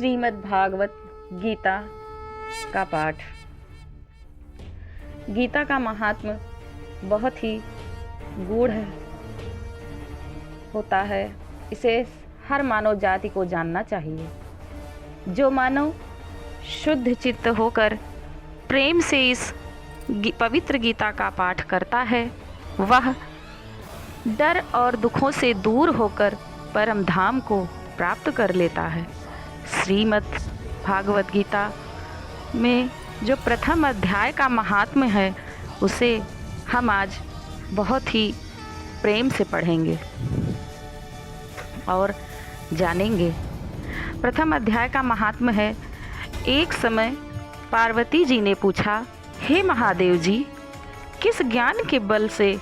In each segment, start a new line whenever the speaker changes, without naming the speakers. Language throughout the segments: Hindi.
श्रीमद् भागवत गीता का पाठ। गीता का महात्म बहुत ही गूढ़ होता है। इसे हर मानव जाति को जानना चाहिए। जो मानव शुद्ध चित्त होकर प्रेम से इस पवित्र गीता का पाठ करता है, वह डर और दुखों से दूर होकर परम धाम को प्राप्त कर लेता है। श्रीमद् भागवत गीता में जो प्रथम अध्याय का महात्म्य है, उसे हम आज बहुत ही प्रेम से पढ़ेंगे और जानेंगे। प्रथम अध्याय का महात्म्य है। एक समय पार्वती जी ने पूछा, हे महादेव जी, किस ज्ञान के बल से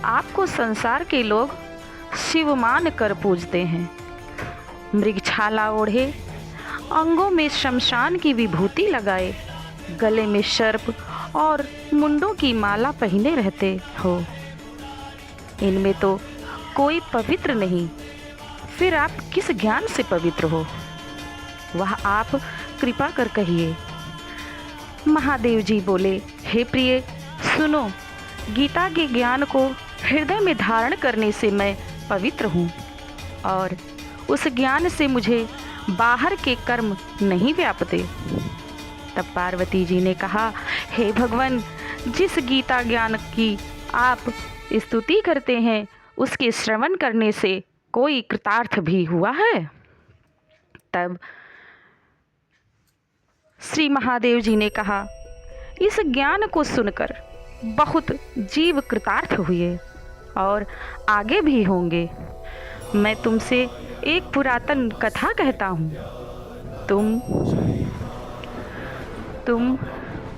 आपको संसार के लोग शिव मान कर पूजते हैं? मृगछाला ओढ़े, अंगों में शमशान की विभूति लगाए, गले में सर्प और मुंडों की माला पहने रहते हो। इनमें तो कोई पवित्र नहीं, फिर आप किस ज्ञान से पवित्र हो? वह आप कृपा कर कहिए। महादेव जी बोले, हे प्रिय, सुनो, गीता के ज्ञान को हृदय में धारण करने से मैं पवित्र हूँ और उस ज्ञान से मुझे बाहर के कर्म नहीं व्यापते। तब पार्वती जी ने कहा, हे भगवान, जिस गीता ज्ञान की आप स्तुति करते हैं, उसके श्रवण करने से कोई कृतार्थ भी हुआ है? तब श्री महादेव जी ने कहा, इस ज्ञान को सुनकर बहुत जीव कृतार्थ हुए और आगे भी होंगे। मैं तुमसे एक पुरातन कथा कहता हूँ, तुम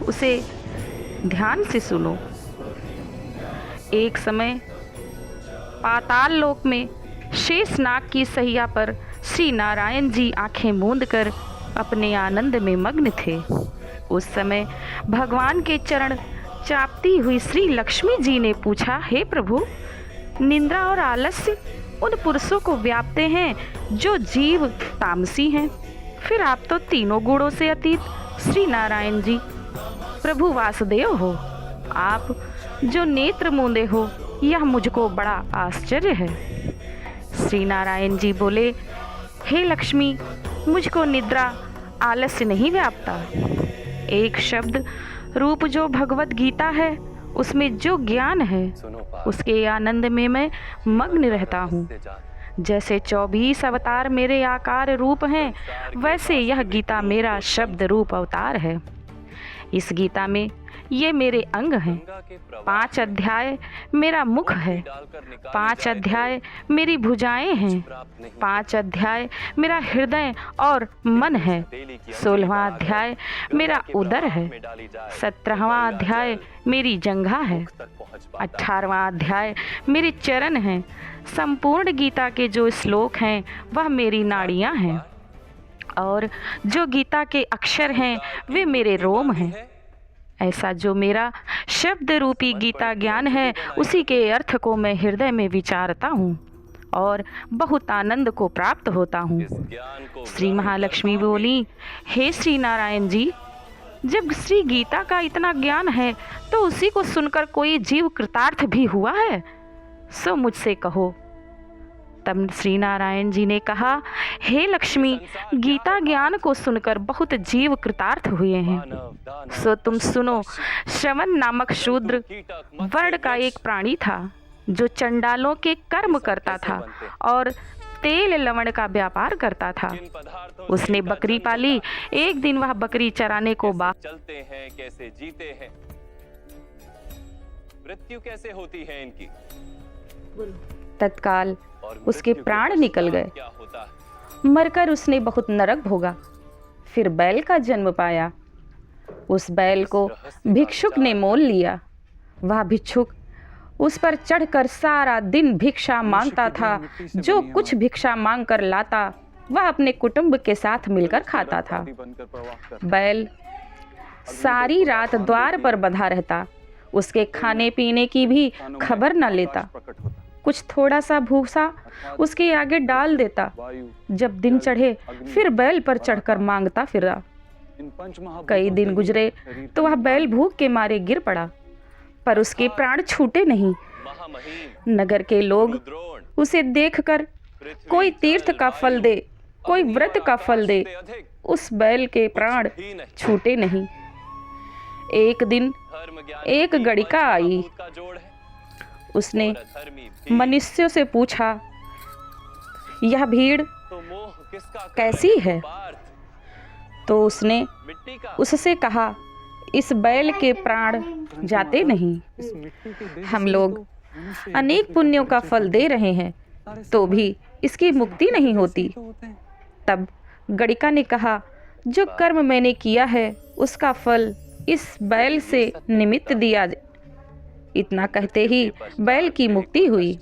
उसे ध्यान से सुनो। एक समय पाताल लोक में शेषनाग की सैया पर श्री नारायण जी आंखें मूंद कर अपने आनंद में मग्न थे। उस समय भगवान के चरण चापती हुई श्री लक्ष्मी जी ने पूछा, हे प्रभु, निंद्रा और आलस्य उन पुरुषों को व्यापते हैं जो जीव तामसी हैं, फिर आप तो तीनों गुणों से अतीत श्री नारायण जी प्रभु वासुदेव हो। आप जो नेत्र मूंदे हो, यह मुझको बड़ा आश्चर्य है। श्री नारायण जी बोले, हे लक्ष्मी, मुझको निद्रा आलस्य नहीं व्यापता। एक शब्द रूप जो भगवत गीता है, उसमें जो ज्ञान है, उसके आनंद में मैं मग्न रहता हूँ। जैसे 24 अवतार मेरे आकार रूप हैं, वैसे यह गीता मेरा शब्द रूप अवतार है। इस गीता में ये मेरे अंग हैं। 5 अध्याय मेरा मुख है, 5 अध्याय मेरी भुजाएं हैं, 5 अध्याय मेरा हृदय और मन है, 16वां अध्याय मेरा उदर है, 17वां अध्याय मेरी जंघा है, 18वां अध्याय मेरे चरण हैं। संपूर्ण गीता के जो श्लोक हैं, वह मेरी नाड़ियाँ हैं और जो गीता के अक्षर हैं, वे मेरे रोम हैं। ऐसा जो मेरा शब्द रूपी गीता ज्ञान है, उसी के अर्थ को मैं हृदय में विचारता हूँ और बहुत आनंद को प्राप्त होता हूँ। श्री महालक्ष्मी बोली, हे श्री नारायण जी, जब श्री गीता का इतना ज्ञान है, तो उसी को सुनकर कोई जीव कृतार्थ भी हुआ है? सो मुझसे कहो। तब श्री नारायण जी ने कहा, हे लक्ष्मी, गीता ज्ञान को सुनकर बहुत जीव कृतार्थ हुए हैं। सो तुम सुनो। श्रवण नामक शूद्र वर्ण का एक प्राणी था, जो चंडालों के कर्म करता था और तेल लवण का व्यापार करता था। उसने बकरी पाली। एक दिन वह बकरी चराने को
चलते हैं, कैसे जीते हैं, मृत्यु कैसे होती है इनकी।
तत्काल उसके प्राण निकल गए। मरकर उसने बहुत नरक भोगा। फिर बैल का जन्म पाया। उस बैल को भिक्षुक ने मोल लिया। वह भिक्षुक उस पर चढ़कर सारा दिन भिक्षा मांगता था। जो कुछ भिक्षा मांग कर लाता, वह अपने कुटुंब के साथ मिलकर खाता था। बैल सारी रात द्वार पर बंधा रहता, उसके खाने पीने की भी खबर न लेता। कुछ थोड़ा सा भूसा उसके आगे डाल देता। जब दिन चढ़े फिर बैल पर चढ़कर मांगता फिरा। कई दिन गुजरे तो वह बैल भूख के मारे गिर पड़ा, पर उसके प्राण छूटे नहीं। नगर के लोग उसे देखकर कोई तीर्थ का फल दे, कोई व्रत का फल दे, उस बैल के प्राण छूटे नहीं। एक दिन एक गड़िका आई। उसने मनुष्यों से पूछा, यह भीड़ कैसी है? तो उसने उससे कहा, इस बैल के प्राण जाते नहीं। हम लोग अनेक पुण्यों का फल दे रहे हैं तो भी इसकी मुक्ति नहीं होती। तब गड़िका ने कहा, जो कर्म मैंने किया है उसका फल इस बैल से निमित्त दिया। इतना कहते ही बैल की मुक्ति हुई।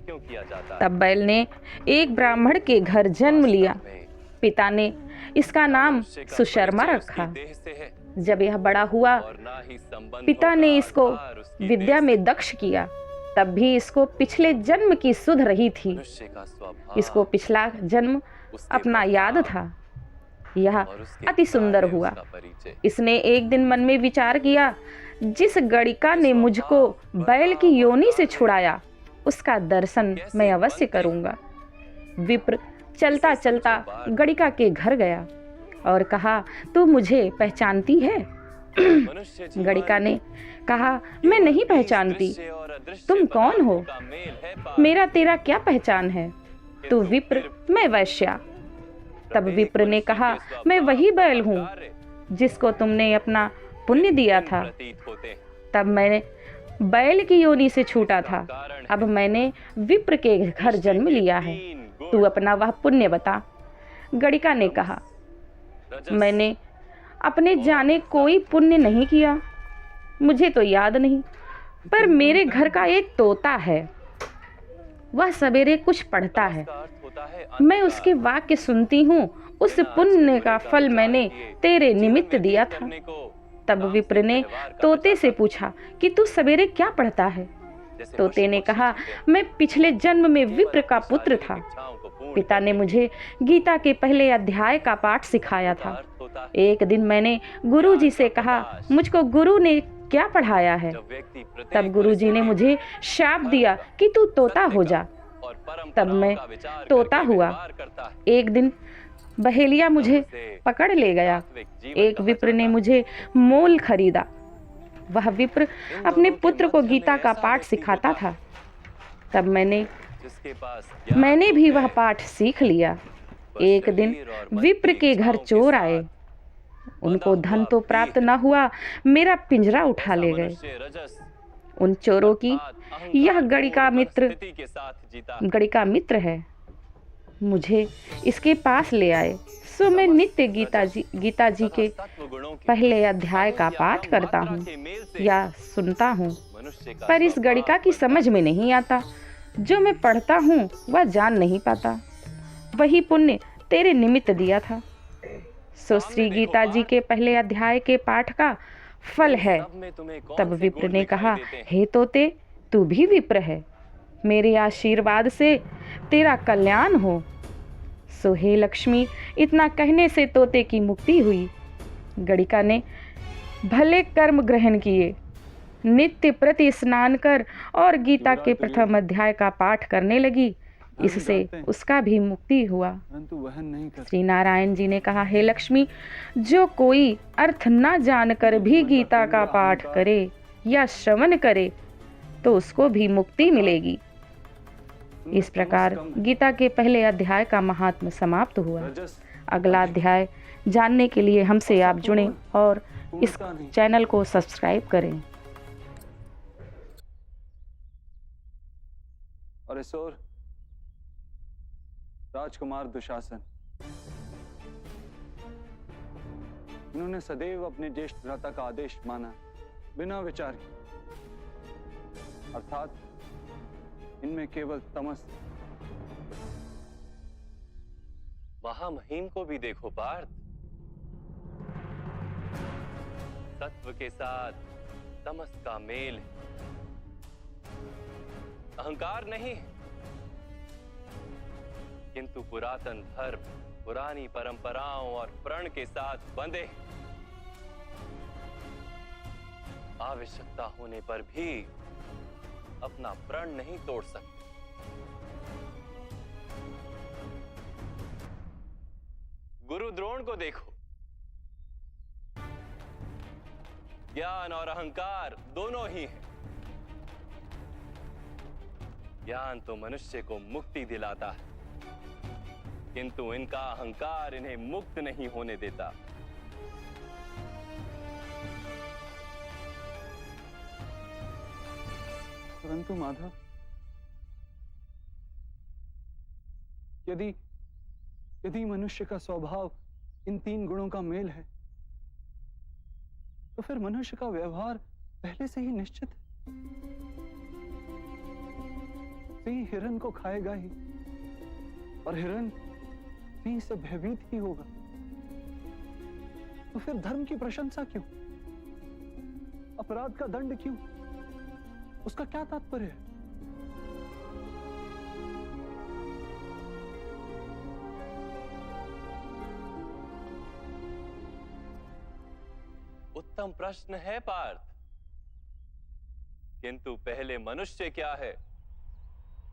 तब बैल ने एक ब्राह्मण के घर जन्म लिया। पिता ने इसका नाम सुशर्मा रखा। जब यह बड़ा हुआ, पिता ने इसको विद्या में दक्ष किया। तब भी इसको पिछले जन्म की सुध रही थी। इसको पिछला जन्म अपना याद था। यह अति सुंदर हुआ। इसने एक दिन मन में विचार किया, जिस गड़िका ने मुझको बैल की योनि से छुड़ाया उसका दर्शन मैं अवश्य करूंगा। विप्र चलता चलता गड़िका के घर गया और कहा, तू मुझे पहचानती है? गड़िका ने कहा, मैं नहीं पहचानती। तुम कौन हो? मेरा तेरा क्या पहचान है? तू विप्र, मैं वैश्या। तब विप्र ने कहा, मैं वही बैल हूँ जिसको तुमने अपना पुण्य दिया था। तब मैंने बैल की योनि से छूटा था। अब मैंने विप्र के घर जन्म लिया है। तू अपना वह पुण्य बता। गड़िका ने कहा, मैंने अपने जाने कोई पुण्य नहीं किया, मुझे तो याद नहीं। पर मेरे घर का एक तोता है, वह सवेरे कुछ पढ़ता है। मैं उसके वाक्य सुनती हूँ। उस पुण्य का फल मैंने तेरे निमित्त दिया था। तब विप्र ने तोते से पूछा कि तू सवेरे क्या पढ़ता है? तोते ने कहा, मैं पिछले जन्म में विप्र का पुत्र था। पिता ने मुझे गीता के पहले अध्याय का पाठ सिखाया था। एक दिन मैंने गुरुजी से कहा, मुझको गुरु ने क्या पढ़ाया है? तब गुरुजी ने मुझे शाप दिया कि तू तोता हो जा। तब मैं तोता हुआ। एक दिन बहेलिया मुझे पकड़ ले गया। एक विप्र ने मुझे मोल खरीदा। वह विप्र अपने पुत्र को गीता का पाठ सिखाता था। तब मैंने भी वह पाठ सीख लिया। एक दिन विप्र के घर चोर आए। उनको धन तो प्राप्त न हुआ, मेरा पिंजरा उठा ले गए। उन चोरों की यह गड़िका मित्र है। मुझे इसके पास ले आए। सो मैं नित्य गीता जी के पहले अध्याय का पाठ करता हूँ या सुनता हूँ, पर इस गड़िका की समझ में नहीं आता। जो मैं पढ़ता हूँ वह जान नहीं पाता। वही पुण्य तेरे निमित्त दिया था। सो श्री गीता जी के पहले अध्याय के पाठ का फल है। तब विप्र ने कहा, हे तोते, तू भी विप्र है। मेरे आशीर्वाद से तेरा कल्याण हो। सो हे लक्ष्मी, इतना कहने से तोते की मुक्ति हुई। गड़िका ने भले कर्म ग्रहण किए, नित्य प्रति स्नान कर और गीता के प्रथम अध्याय का पाठ करने लगी। इससे उसका भी मुक्ति हुआ। श्री नारायण जी ने कहा, हे लक्ष्मी, जो कोई अर्थ न जानकर भी गीता का पाठ करे या श्रवण करे तो उसको भी मुक्ति मिलेगी। इस प्रकार गीता के पहले अध्याय का महात्म्य समाप्त हुआ। अगला अध्याय जानने के लिए हमसे आप जुड़ें और इस चैनल को सब्सक्राइब करें।
और इसोर राजकुमार दुशासन, इन्होंने सदैव अपने ज्येष्ठ भ्राता का आदेश माना बिना विचार के, अर्थात इनमें केवल तमस।
महामहिम को भी देखो पार्थ, सत्व के साथ तमस का मेल है। अहंकार नहीं, किंतु पुरातन धर्म, पुरानी परंपराओं और प्रण के साथ बंधे, आवश्यकता होने पर भी अपना प्रण नहीं तोड़ सकते। गुरु द्रोण को देखो, ज्ञान और अहंकार दोनों ही हैं। ज्ञान तो मनुष्य को मुक्ति दिलाता है, किंतु इनका अहंकार इन्हें मुक्त नहीं होने देता।
परंतु माधव, यदि मनुष्य का स्वभाव इन 3 गुणों का मेल है, तो फिर मनुष्य का व्यवहार पहले से ही निश्चित है। सिंह हिरण को खाएगा ही, और हिरण सिंह से भयभीत ही होगा। तो फिर धर्म की प्रशंसा क्यों? अपराध का दंड क्यों? उसका क्या तात्पर्य है?
उत्तम प्रश्न है पार्थ, किंतु पहले मनुष्य क्या है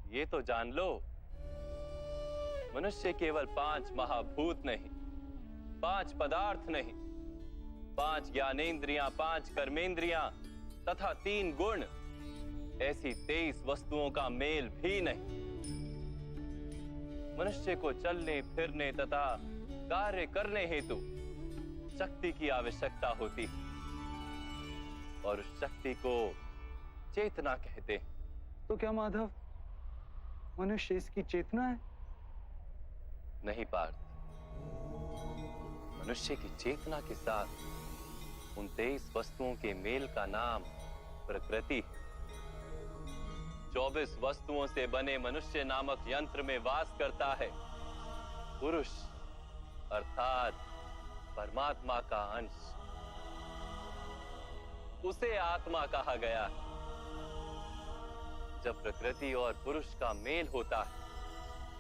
ये तो जान लो। मनुष्य केवल 5 महाभूत नहीं, 5 पदार्थ नहीं, 5 ज्ञानेंद्रियां, 5 कर्मेंद्रियां तथा 3 गुण, ऐसी 23 वस्तुओं का मेल भी नहीं। मनुष्य को चलने फिरने तथा कार्य करने हेतु शक्ति की आवश्यकता होती है, और उस शक्ति को चेतना कहते हैं।
तो क्या माधव, मनुष्य इसकी चेतना है?
नहीं पार्थ, मनुष्य की चेतना के साथ उन 23 वस्तुओं के मेल का नाम प्रकृति है। 24 वस्तुओं से बने मनुष्य नामक यंत्र में वास करता है पुरुष, अर्थात परमात्मा का अंश। उसे आत्मा कहा गया है। जब प्रकृति और पुरुष का मेल होता है,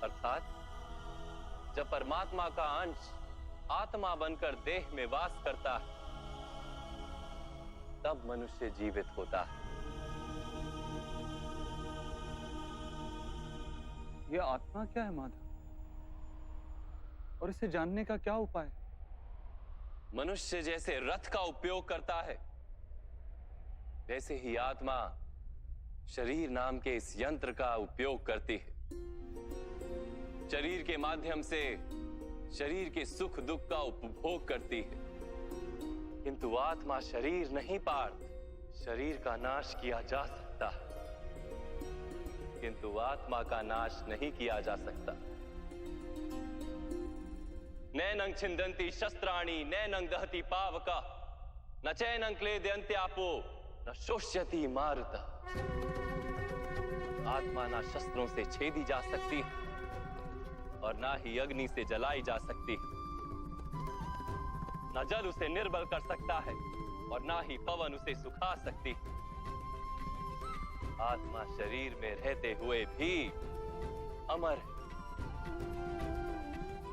अर्थात जब परमात्मा का अंश आत्मा बनकर देह में वास करता है, तब मनुष्य जीवित होता है।
यह आत्मा क्या है माधव, और इसे जानने का क्या उपाय है?
मनुष्य जैसे रथ का उपयोग करता है, वैसे ही आत्मा शरीर नाम के इस यंत्र का उपयोग करती है। शरीर के माध्यम से शरीर के सुख दुख का उपभोग करती है, किंतु आत्मा शरीर नहीं पार्थ। शरीर का नाश किया जा सकता है, किंतु आत्मा का नाश नहीं किया जा सकता। नैनं छिन्दन्ति शस्त्राणि नैनं दहति पावका, न चैनं क्लेदयन्त्यापो न शोष्यति मारुता। आत्मा ना शस्त्रों से छेदी जा सकती है और ना ही अग्नि से जलाई जा सकती है। ना जल उसे निर्बल कर सकता है और ना ही पवन उसे सुखा सकती है। आत्मा शरीर में रहते हुए भी अमर है।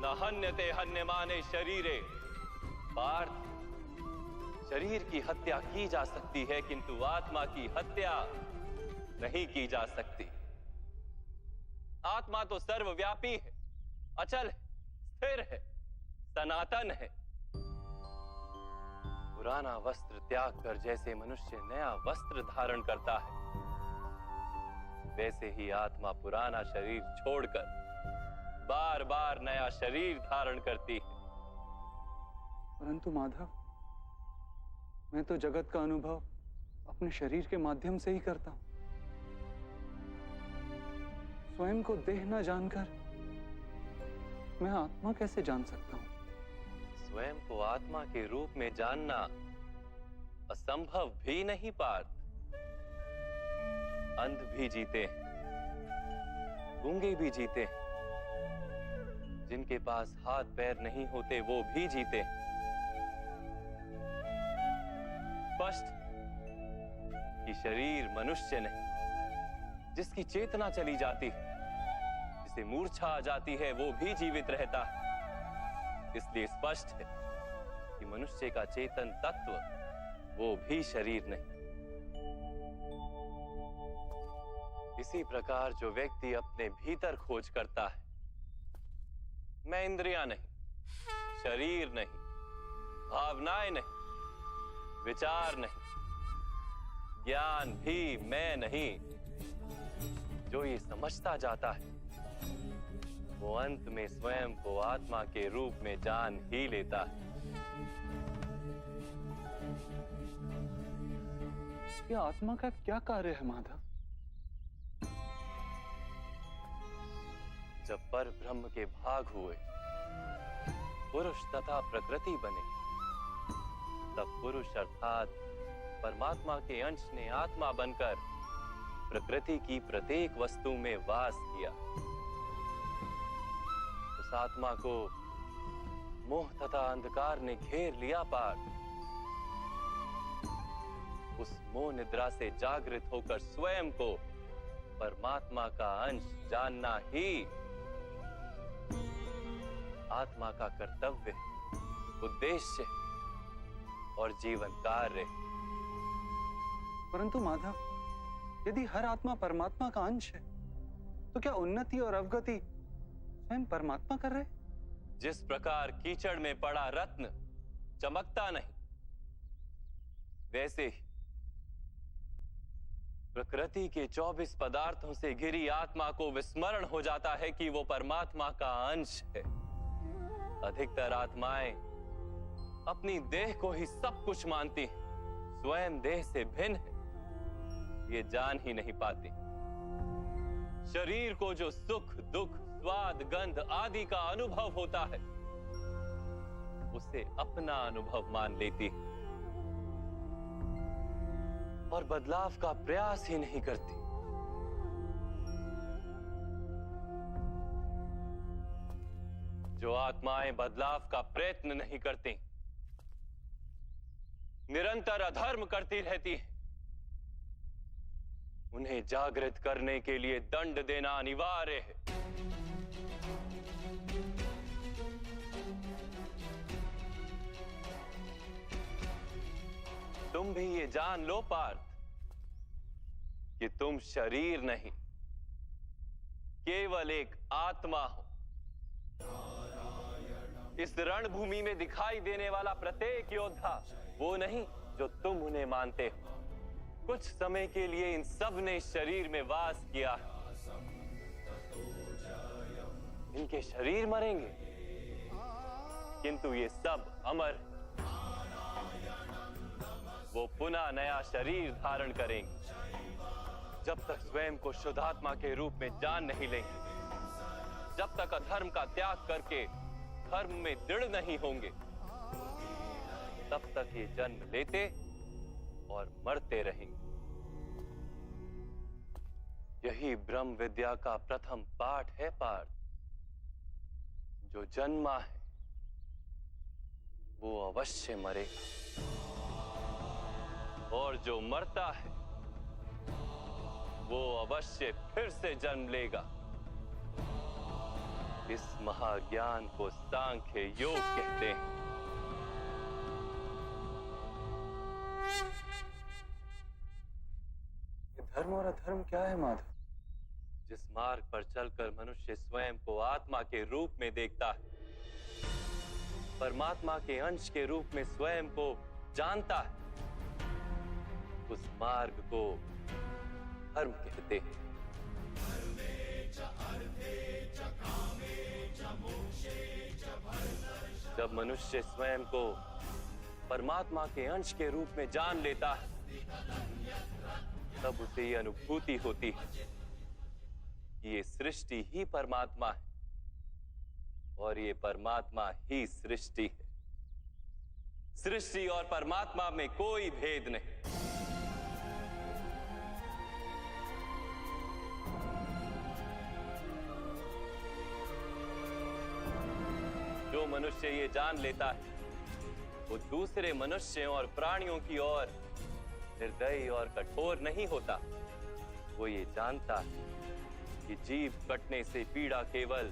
न हन्यते हन्यमाने शरीरे पार्थ। शरीर की हत्या की जा सकती है, किंतु आत्मा की हत्या नहीं की जा सकती। आत्मा तो सर्वव्यापी है, अचल है, स्थिर है, सनातन है। पुराना वस्त्र त्याग कर जैसे मनुष्य नया वस्त्र धारण करता है, वैसे ही आत्मा पुराना शरीर छोड़कर बार बार नया शरीर धारण करती है।
परंतु माधव, मैं तो जगत का अनुभव अपने शरीर के माध्यम से ही करता हूं। स्वयं को देह न जानकर मैं आत्मा कैसे जान सकता हूं?
स्वयं को आत्मा के रूप में जानना असंभव भी नहीं पार्थ। अंध भी जीते हैं, गूंगे भी जीते हैं, जिनके पास हाथ पैर नहीं होते वो भी जीते हैं। स्पष्ट कि शरीर मनुष्य नहीं, जिसकी चेतना चली जाती है, जिसे जिसे मूर्छा आ जाती है वो भी जीवित रहता है। इसलिए स्पष्ट है कि मनुष्य का चेतन तत्व वो भी शरीर नहीं। इसी प्रकार जो व्यक्ति अपने भीतर खोज करता है, मैं इंद्रियां नहीं, शरीर नहीं, भावनाएं नहीं, विचार नहीं, ज्ञान भी मैं नहीं, जो ये समझता जाता है वो अंत में स्वयं को आत्मा के रूप में जान ही लेता है।
ये आत्मा का क्या कार्य है माधव?
जब पर ब्रह्म के भाग हुए, पुरुष तथा प्रकृति बने, तब पुरुष अर्थात परमात्मा के अंश ने आत्मा बनकर प्रकृति की प्रत्येक वस्तु में वास किया। उस आत्मा को मोह तथा अंधकार ने घेर लिया पार। उस मोह निद्रा से जागृत होकर स्वयं को परमात्मा का अंश जानना ही आत्मा का कर्तव्य, उद्देश्य और जीवन कार्य।
परंतु माधव, यदि हर आत्मा परमात्मा का अंश है, तो क्या उन्नति और अवगति स्वयं परमात्मा कर रहे?
जिस प्रकार कीचड़ में पड़ा रत्न चमकता नहीं, वैसे ही प्रकृति के 24 पदार्थों से घिरी आत्मा को विस्मरण हो जाता है कि वो परमात्मा का अंश है। अधिकतर आत्माएं अपनी देह को ही सब कुछ मानती हैं, स्वयं देह से भिन्न है ये जान ही नहीं पाती। शरीर को जो सुख, दुख, स्वाद, गंध आदि का अनुभव होता है उसे अपना अनुभव मान लेती है और बदलाव का प्रयास ही नहीं करती। जो आत्माएं बदलाव का प्रयत्न नहीं करती, निरंतर अधर्म करती रहती हैं, उन्हें जागृत करने के लिए दंड देना अनिवार्य है। तुम भी ये जान लो पार्थ कि तुम शरीर नहीं, केवल एक आत्मा हो। इस रणभूमि में दिखाई देने वाला प्रत्येक योद्धा वो नहीं जो तुम उन्हें मानते हो। कुछ समय के लिए इन सब ने इस शरीर में वास किया है। इनके शरीर मरेंगे, किंतु ये सब अमर हैं। वो पुनः नया शरीर धारण करेंगे जब तक स्वयं को शुद्धात्मा के रूप में जान नहीं लेंगे, जब तक अधर्म का त्याग करके धर्म में दृढ़ नहीं होंगे, तब तक ये जन्म लेते और मरते रहेंगे। यही ब्रह्म विद्या का प्रथम पाठ है पार्थ। जो जन्मा है वो अवश्य मरेगा, और जो मरता है वो अवश्य फिर से जन्म लेगा। इस महाज्ञान को सांख्य योग कहते हैं।
धर्म और अधर्म क्या है माधव?
जिस मार्ग पर चलकर मनुष्य स्वयं को आत्मा के रूप में देखता है, परमात्मा के अंश के रूप में स्वयं को जानता है, उस मार्ग को धर्म कहते हैं। जब मनुष्य स्वयं को परमात्मा के अंश के रूप में जान लेता है, तब उसे ये अनुभूति होती है कि ये सृष्टि ही परमात्मा है और ये परमात्मा ही सृष्टि है। सृष्टि और परमात्मा में कोई भेद नहीं। जो मनुष्य ये जान लेता है वो दूसरे मनुष्यों और प्राणियों की ओर निर्दयी और कठोर नहीं होता। वो ये जानता है कि जीभ कटने से पीड़ा केवल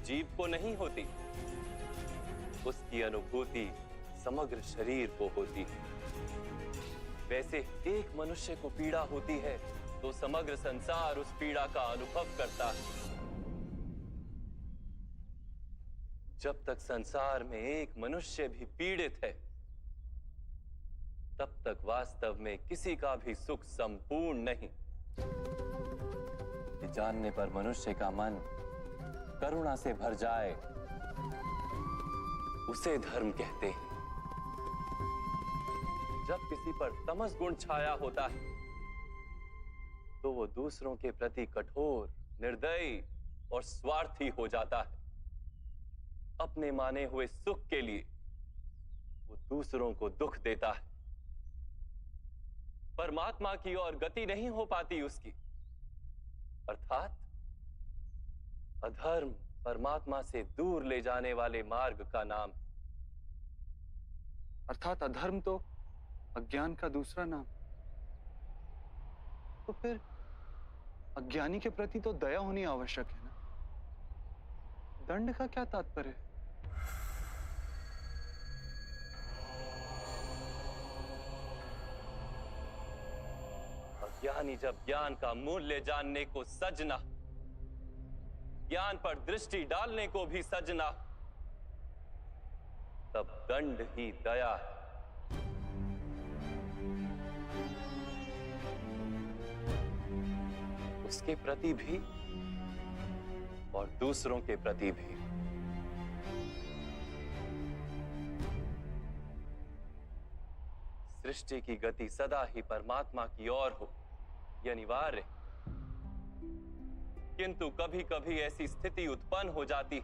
जीभ को नहीं होती, उसकी अनुभूति समग्र शरीर को होती है। वैसे एक मनुष्य को पीड़ा होती है तो समग्र संसार उस पीड़ा का अनुभव करता है। जब तक संसार में एक मनुष्य भी पीड़ित है, तब तक वास्तव में किसी का भी सुख संपूर्ण नहीं। ये जानने पर मनुष्य का मन करुणा से भर जाए, उसे धर्म कहते हैं। जब किसी पर तमस गुण छाया होता है, तो वो दूसरों के प्रति कठोर, निर्दयी और स्वार्थी हो जाता है। अपने माने हुए सुख के लिए वो दूसरों को दुख देता है। परमात्मा की ओर गति नहीं हो पाती उसकी, अर्थात अधर्म परमात्मा से दूर ले जाने वाले मार्ग का नाम है।
अर्थात अधर्म तो अज्ञान का दूसरा नाम। तो फिर अज्ञानी के प्रति तो दया होनी आवश्यक है ना? दंड का क्या तात्पर्य है?
अज्ञानी जब ज्ञान का मूल्य जानने को सजना, ज्ञान पर दृष्टि डालने को भी सजना, तब दंड ही दया है। उसके प्रति भी और दूसरों के प्रति भी। सृष्टि की गति सदा ही परमात्मा की ओर हो, यह अनिवार्य। किंतु कभी कभी ऐसी स्थिति उत्पन्न हो जाती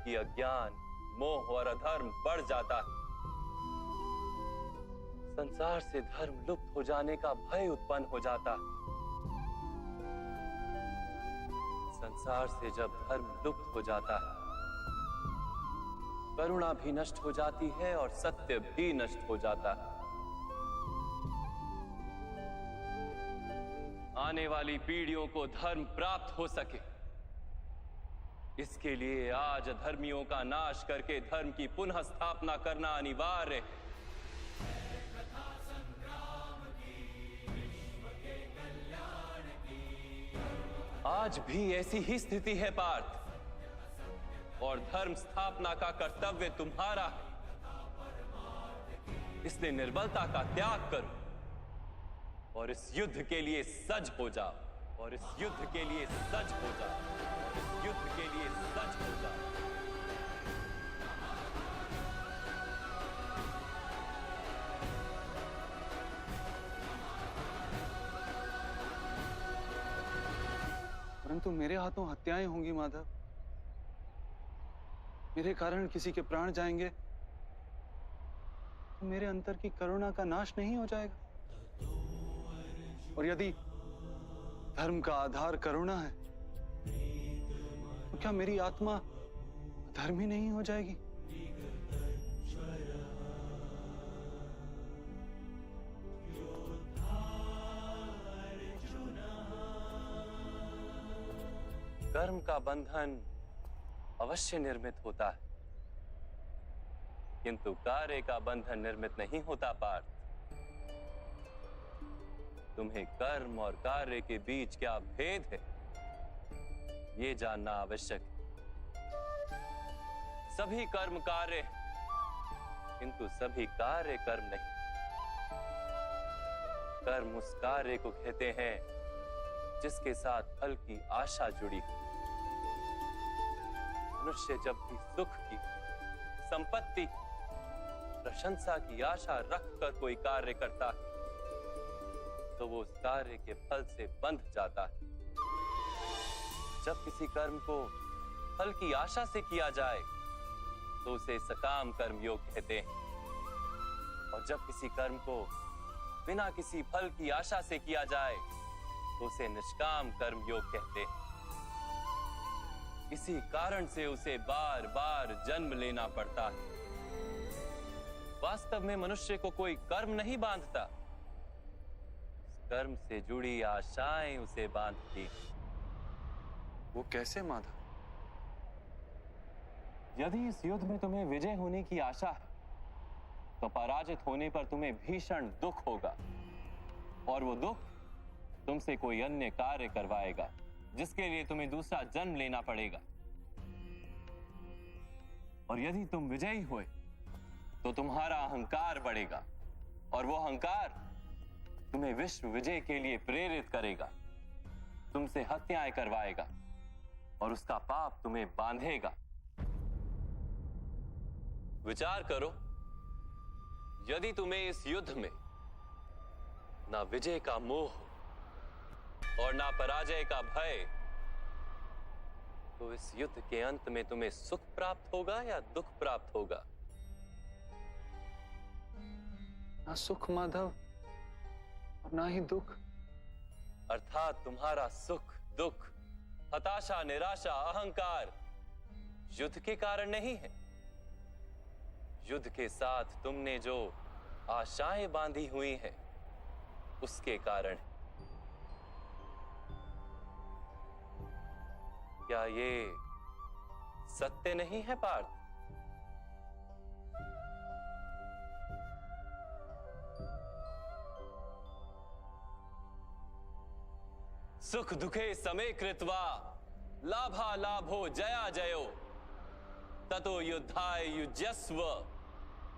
कि अज्ञान, मोह और अधर्म बढ़ जाता है। संसार से धर्म लुप्त हो जाने का भय उत्पन्न हो जाता है। संसार से जब धर्म लुप्त हो जाता है, करुणा भी नष्ट हो जाती है और सत्य भी नष्ट हो जाता है। आने वाली पीढ़ियों को धर्म प्राप्त हो सके, इसके लिए आज अधर्मियों का नाश करके धर्म की पुनः स्थापना करना अनिवार्य है। आज भी ऐसी ही स्थिति है पार्थ, और धर्म स्थापना का कर्तव्य तुम्हारा है। इसलिए निर्बलता का त्याग करो और इस युद्ध के लिए सज हो जाओ, और इस युद्ध के लिए सज हो जाओ, और इस युद्ध के लिए सज हो जाओ।
परंतु मेरे हाथों हत्याएं होंगी माधव। मेरे कारण किसी के प्राण जाएंगे तो मेरे अंतर की करुणा का नाश नहीं हो जाएगा? और यदि धर्म का आधार करुणा है, तो क्या मेरी आत्मा धर्मी नहीं हो जाएगी?
कर्म का बंधन अवश्य निर्मित होता है, किंतु कार्य का बंधन निर्मित नहीं होता पार्थ। तुम्हें कर्म और कार्य के बीच क्या भेद है, ये जानना आवश्यक है। सभी कर्म कार्य हैं, किंतु सभी कार्य कर्म नहीं। कर्म उस कार्य को कहते हैं जिसके साथ फल की आशा जुड़ी हो। मनुष्य जब भी सुख की, संपत्ति, प्रशंसा की आशा रखकर कोई कार्य करता है, तो वो उस कार्य के फल से बंध जाता है। जब किसी कर्म को फल की आशा से किया जाए, तो उसे सकाम कर्म योग कहते हैं, और जब किसी कर्म को बिना किसी फल की आशा से किया जाए, तो उसे निष्काम कर्म योग कहते हैं। इसी कारण से उसे बार बार जन्म लेना पड़ता है। वास्तव में मनुष्य को कोई कर्म नहीं बांधता, कर्म से जुड़ी आशाएं उसे बांधती।
वो कैसे माधव?
यदि इस युद्ध में तुम्हें विजय होने की आशा है तो पराजित होने पर तुम्हें भीषण दुख होगा, और वो दुख तुमसे कोई अन्य कार्य करवाएगा जिसके लिए तुम्हें दूसरा जन्म लेना पड़ेगा। और यदि तुम विजयी हुए तो तुम्हारा अहंकार बढ़ेगा, और वो अहंकार तुम्हें विश्व विजय के लिए प्रेरित करेगा, तुमसे हत्याएं करवाएगा और उसका पाप तुम्हें बांधेगा। विचार करो, यदि तुम्हें इस युद्ध में ना विजय का मोह और ना पराजय का भय, तो इस युद्ध के अंत में तुम्हें सुख प्राप्त होगा या दुख प्राप्त होगा?
ना सुख माधव और ना ही दुख।
अर्थात तुम्हारा सुख दुख, हताशा निराशा अहंकार युद्ध के कारण नहीं है। युद्ध के साथ तुमने जो आशाएं बांधी हुई हैं उसके कारण। क्या ये सत्य नहीं है पार्थ? सुख दुखे समे कृत्वा लाभा लाभो जया जयो ततो युद्धाय युज्यस्व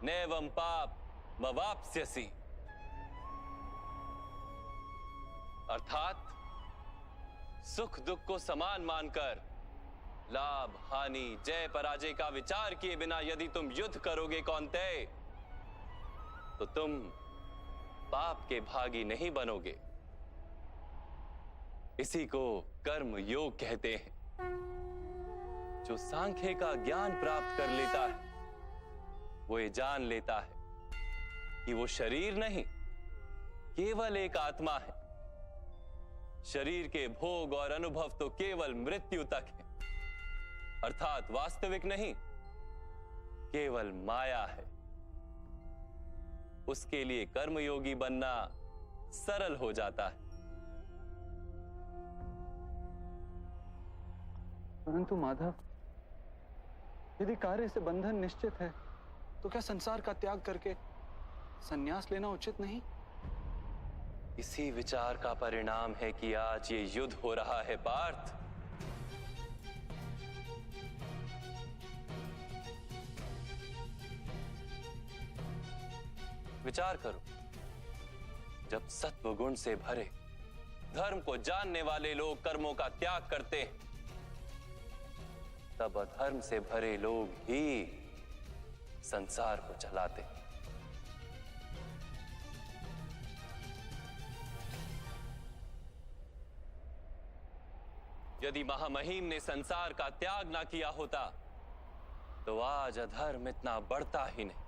नैवं पाप मवाप्स्यसि। अर्थात सुख दुख को समान मानकर लाभ हानि जय पराजय का विचार किए बिना यदि तुम युद्ध करोगे कौन्तेय, तो तुम पाप के भागी नहीं बनोगे। इसी को कर्म योग कहते हैं। जो सांख्य का ज्ञान प्राप्त कर लेता है वो ये जान लेता है कि वो शरीर नहीं, केवल एक आत्मा है। शरीर के भोग और अनुभव तो केवल मृत्यु तक है, अर्थात वास्तविक नहीं, केवल माया है। उसके लिए कर्मयोगी बनना सरल हो जाता है।
परंतु माधव, यदि कार्य से बंधन निश्चित है तो क्या संसार का त्याग करके संन्यास लेना उचित नहीं?
इसी विचार का परिणाम है कि आज ये युद्ध हो रहा है पार्थ। विचार करो, जब सत्व गुण से भरे धर्म को जानने वाले लोग कर्मों का त्याग करते हैं, तब अधर्म से भरे लोग ही संसार को चलाते हैं। यदि महामहिम ने संसार का त्याग ना किया होता तो आज अधर्म इतना बढ़ता ही नहीं।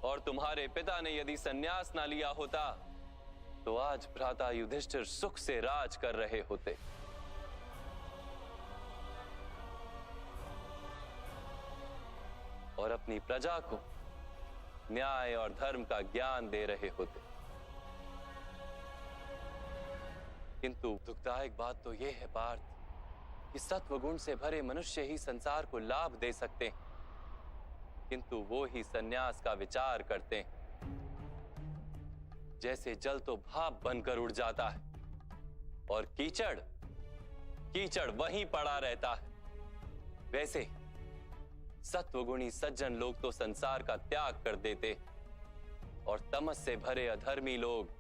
और तुम्हारे पिता ने यदि संन्यास ना लिया होता तो आज भ्राता युधिष्ठिर सुख से राज कर रहे होते। और अपनी प्रजा को न्याय और धर्म का ज्ञान दे रहे होते। किंतु दुखदायक बात तो यह है पार्थ कि सत्वगुण से भरे मनुष्य ही संसार को लाभ दे सकते हैं, किंतु वो ही संन्यास का विचार करते हैं। जैसे जल तो भाप बनकर उड़ जाता है और कीचड़ कीचड़ वहीं पड़ा रहता है, वैसे सत्वगुणी सज्जन लोग तो संसार का त्याग कर देते और तमस से भरे अधर्मी लोग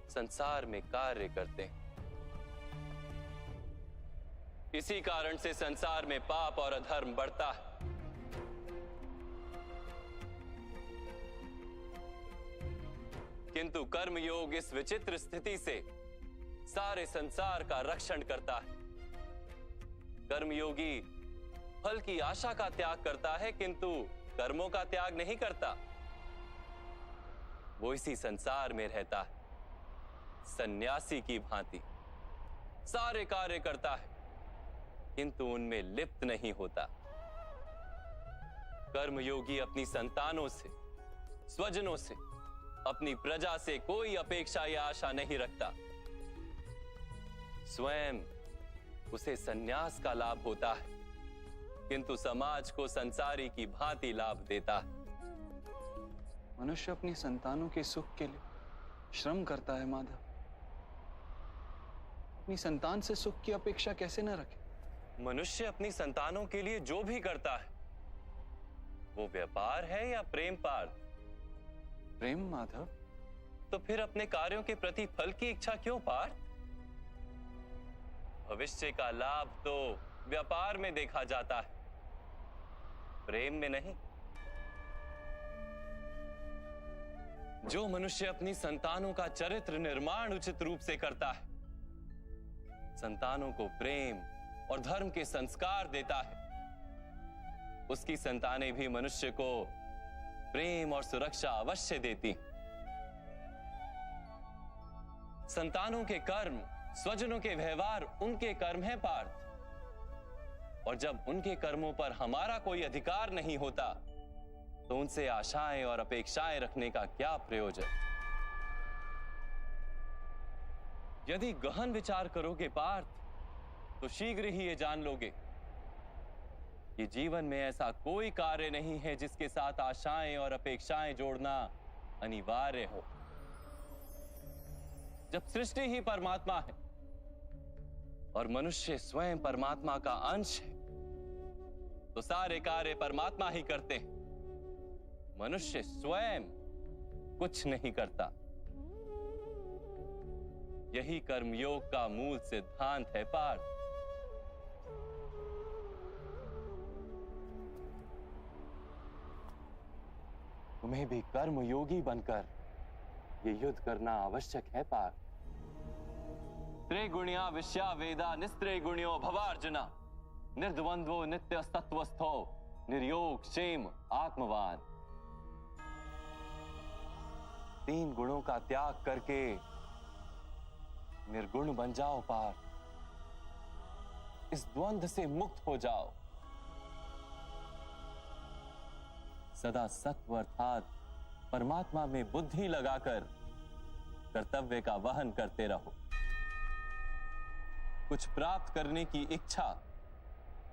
संसार में कार्य करते हैं। इसी कारण से संसार में पाप और अधर्म बढ़ता है। किंतु कर्मयोग इस विचित्र स्थिति से सारे संसार का रक्षण करता है। कर्मयोगी फल की आशा का त्याग करता है किंतु कर्मों का त्याग नहीं करता। वो इसी संसार में रहता है, सन्यासी की भांति सारे कार्य करता है किंतु उनमें लिप्त नहीं होता। कर्मयोगी अपनी संतानों से, स्वजनों से, अपनी प्रजा से कोई अपेक्षा या आशा नहीं रखता। स्वयं उसे संन्यास का लाभ होता है, किंतु समाज को संसारी की भांति लाभ देता है।
मनुष्य अपनी संतानों के सुख के लिए श्रम करता है माधव। अपनी संतान से सुख की अपेक्षा कैसे न रखे?
मनुष्य अपनी संतानों के लिए जो भी करता है वो व्यापार है या प्रेम पार्थ?
प्रेम माधव।
तो फिर अपने कार्यों के प्रति फल की इच्छा क्यों पार्थ? भविष्य का लाभ तो व्यापार में देखा जाता है, प्रेम में नहीं। जो मनुष्य अपनी संतानों का चरित्र निर्माण उचित रूप से करता है, संतानों को प्रेम और धर्म के संस्कार देता है, उसकी संतानें भी मनुष्य को प्रेम और सुरक्षा अवश्य देती। संतानों के कर्म, स्वजनों के व्यवहार उनके कर्म है पार्थ। और जब उनके कर्मों पर हमारा कोई अधिकार नहीं होता तो उनसे आशाएं और अपेक्षाएं रखने का क्या प्रयोजन? यदि गहन विचार करोगे पार्थ तो शीघ्र ही ये जान लोगे कि जीवन में ऐसा कोई कार्य नहीं है जिसके साथ आशाएं और अपेक्षाएं जोड़ना अनिवार्य हो। जब सृष्टि ही परमात्मा है और मनुष्य स्वयं परमात्मा का अंश है तो सारे कार्य परमात्मा ही करते हैं, मनुष्य स्वयं कुछ नहीं करता। यही कर्मयोग का मूल सिद्धांत है पार्थ। तुम्हें भी कर्मयोगी बनकर ये युद्ध करना आवश्यक है पार्थ। त्रिगुणिया विश्या वेदा निस्त्रिगुण्यो भवार्जुना निर्द्वंद्वो नित्य तत्वस्थो निर्योग क्षेम आत्मवान। 3 गुणों का त्याग करके निर्गुण बन जाओ पार्थ। इस द्वंद्व से मुक्त हो जाओ। सदा सत्व अर्थात परमात्मा में बुद्धि लगाकर कर्तव्य का वहन करते रहो। कुछ प्राप्त करने की इच्छा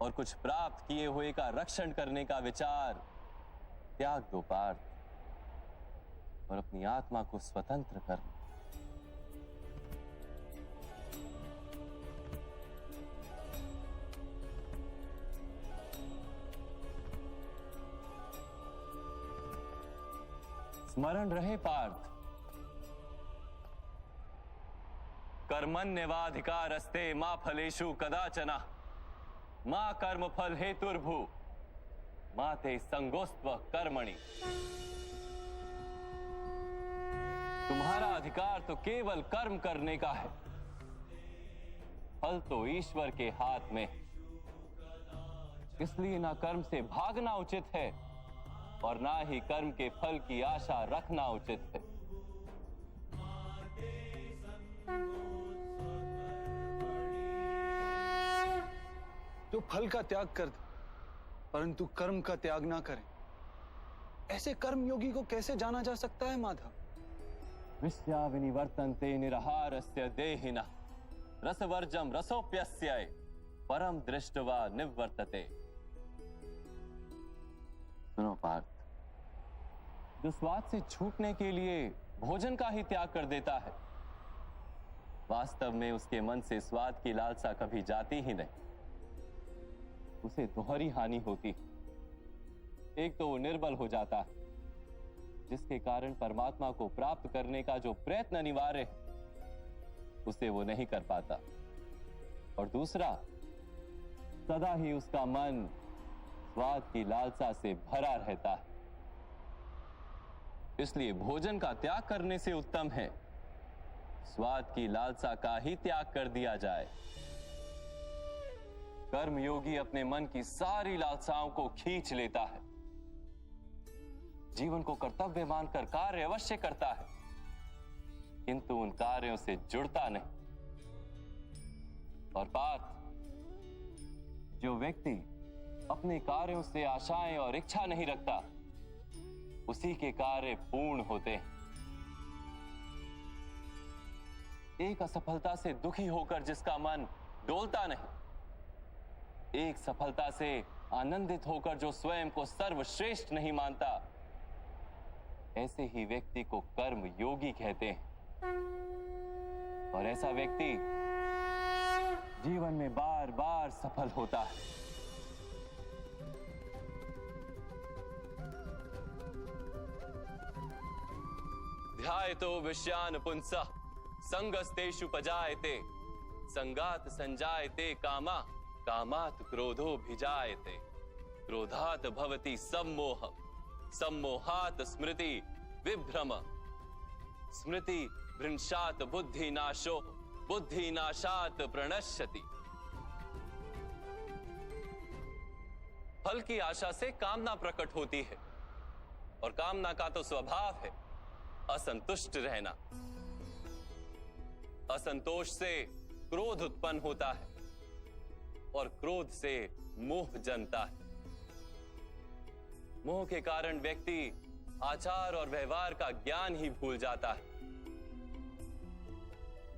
और कुछ प्राप्त किए हुए का रक्षण करने का विचार त्याग दो पार्थ और अपनी आत्मा को स्वतंत्र कर लो। स्मरण रहे पार्थ, कर्मण्यवाधिकारस्ते मा फलेषु कदाचन मा कर्म फल हेतुर्भु मा ते संगोस्त्व कर्मणि। तुम्हारा अधिकार तो केवल कर्म करने का है, फल तो ईश्वर के हाथ में। इसलिए ना कर्म से भागना उचित है और ना ही कर्म के फल की आशा रखना उचित है।
जो फल का त्याग कर दे परंतु कर्म का त्याग ना करे, ऐसे कर्म योगी को कैसे जाना जा सकता है माधव?
विश्या विनिवर्तन्ते निरहारस्य देहिनः रसवर्जम रसोप्यस्य परम दृष्ट्वा निवर्तते। सुनो पार्थ, जो स्वाद से छूटने के लिए भोजन का ही त्याग कर देता है, वास्तव में उसके मन से स्वाद की लालसा कभी जाती ही नहीं। उसे दोहरी हानि होती। एक तो वो निर्बल हो जाता है, जिसके कारण परमात्मा को प्राप्त करने का जो प्रयत्न अनिवार्य है उसे वो नहीं कर पाता, और दूसरा सदा ही उसका मन स्वाद की लालसा से भरा रहता है। इसलिए भोजन का त्याग करने से उत्तम है स्वाद की लालसा का ही त्याग कर दिया जाए। कर्मयोगी अपने मन की सारी लालसाओं को खींच लेता है, जीवन को कर्तव्य मानकर कार्य अवश्य करता है, किंतु उन कार्यों से जुड़ता नहीं। और पार्थ, जो व्यक्ति अपने कार्यों से आशाएं और इच्छा नहीं रखता, उसी के कार्य पूर्ण होते हैं। एक असफलता से दुखी होकर जिसका मन डोलता नहीं, एक सफलता से आनंदित होकर जो स्वयं को सर्वश्रेष्ठ नहीं मानता, ऐसे ही व्यक्ति को कर्म योगी कहते हैं। और ऐसा व्यक्ति जीवन में बार बार सफल होता है। ध्यायतो विषयान पुंसः संगस्तेषु पजायते, संगात संजायते कामा, कामात् क्रोधो भिजायते, क्रोधात् भवति सम्मोह, सम्मोहात् स्मृति विभ्रम, स्मृति भ्रंशात् बुद्धिनाशो, बुद्धिनाशात् प्रणश्यति। फल की आशा से कामना प्रकट होती है, और कामना का तो स्वभाव है असंतुष्ट रहना। असंतोष से क्रोध उत्पन्न होता है, और क्रोध से मोह जन्मता है। मोह के कारण व्यक्ति आचार और व्यवहार का ज्ञान ही भूल जाता है।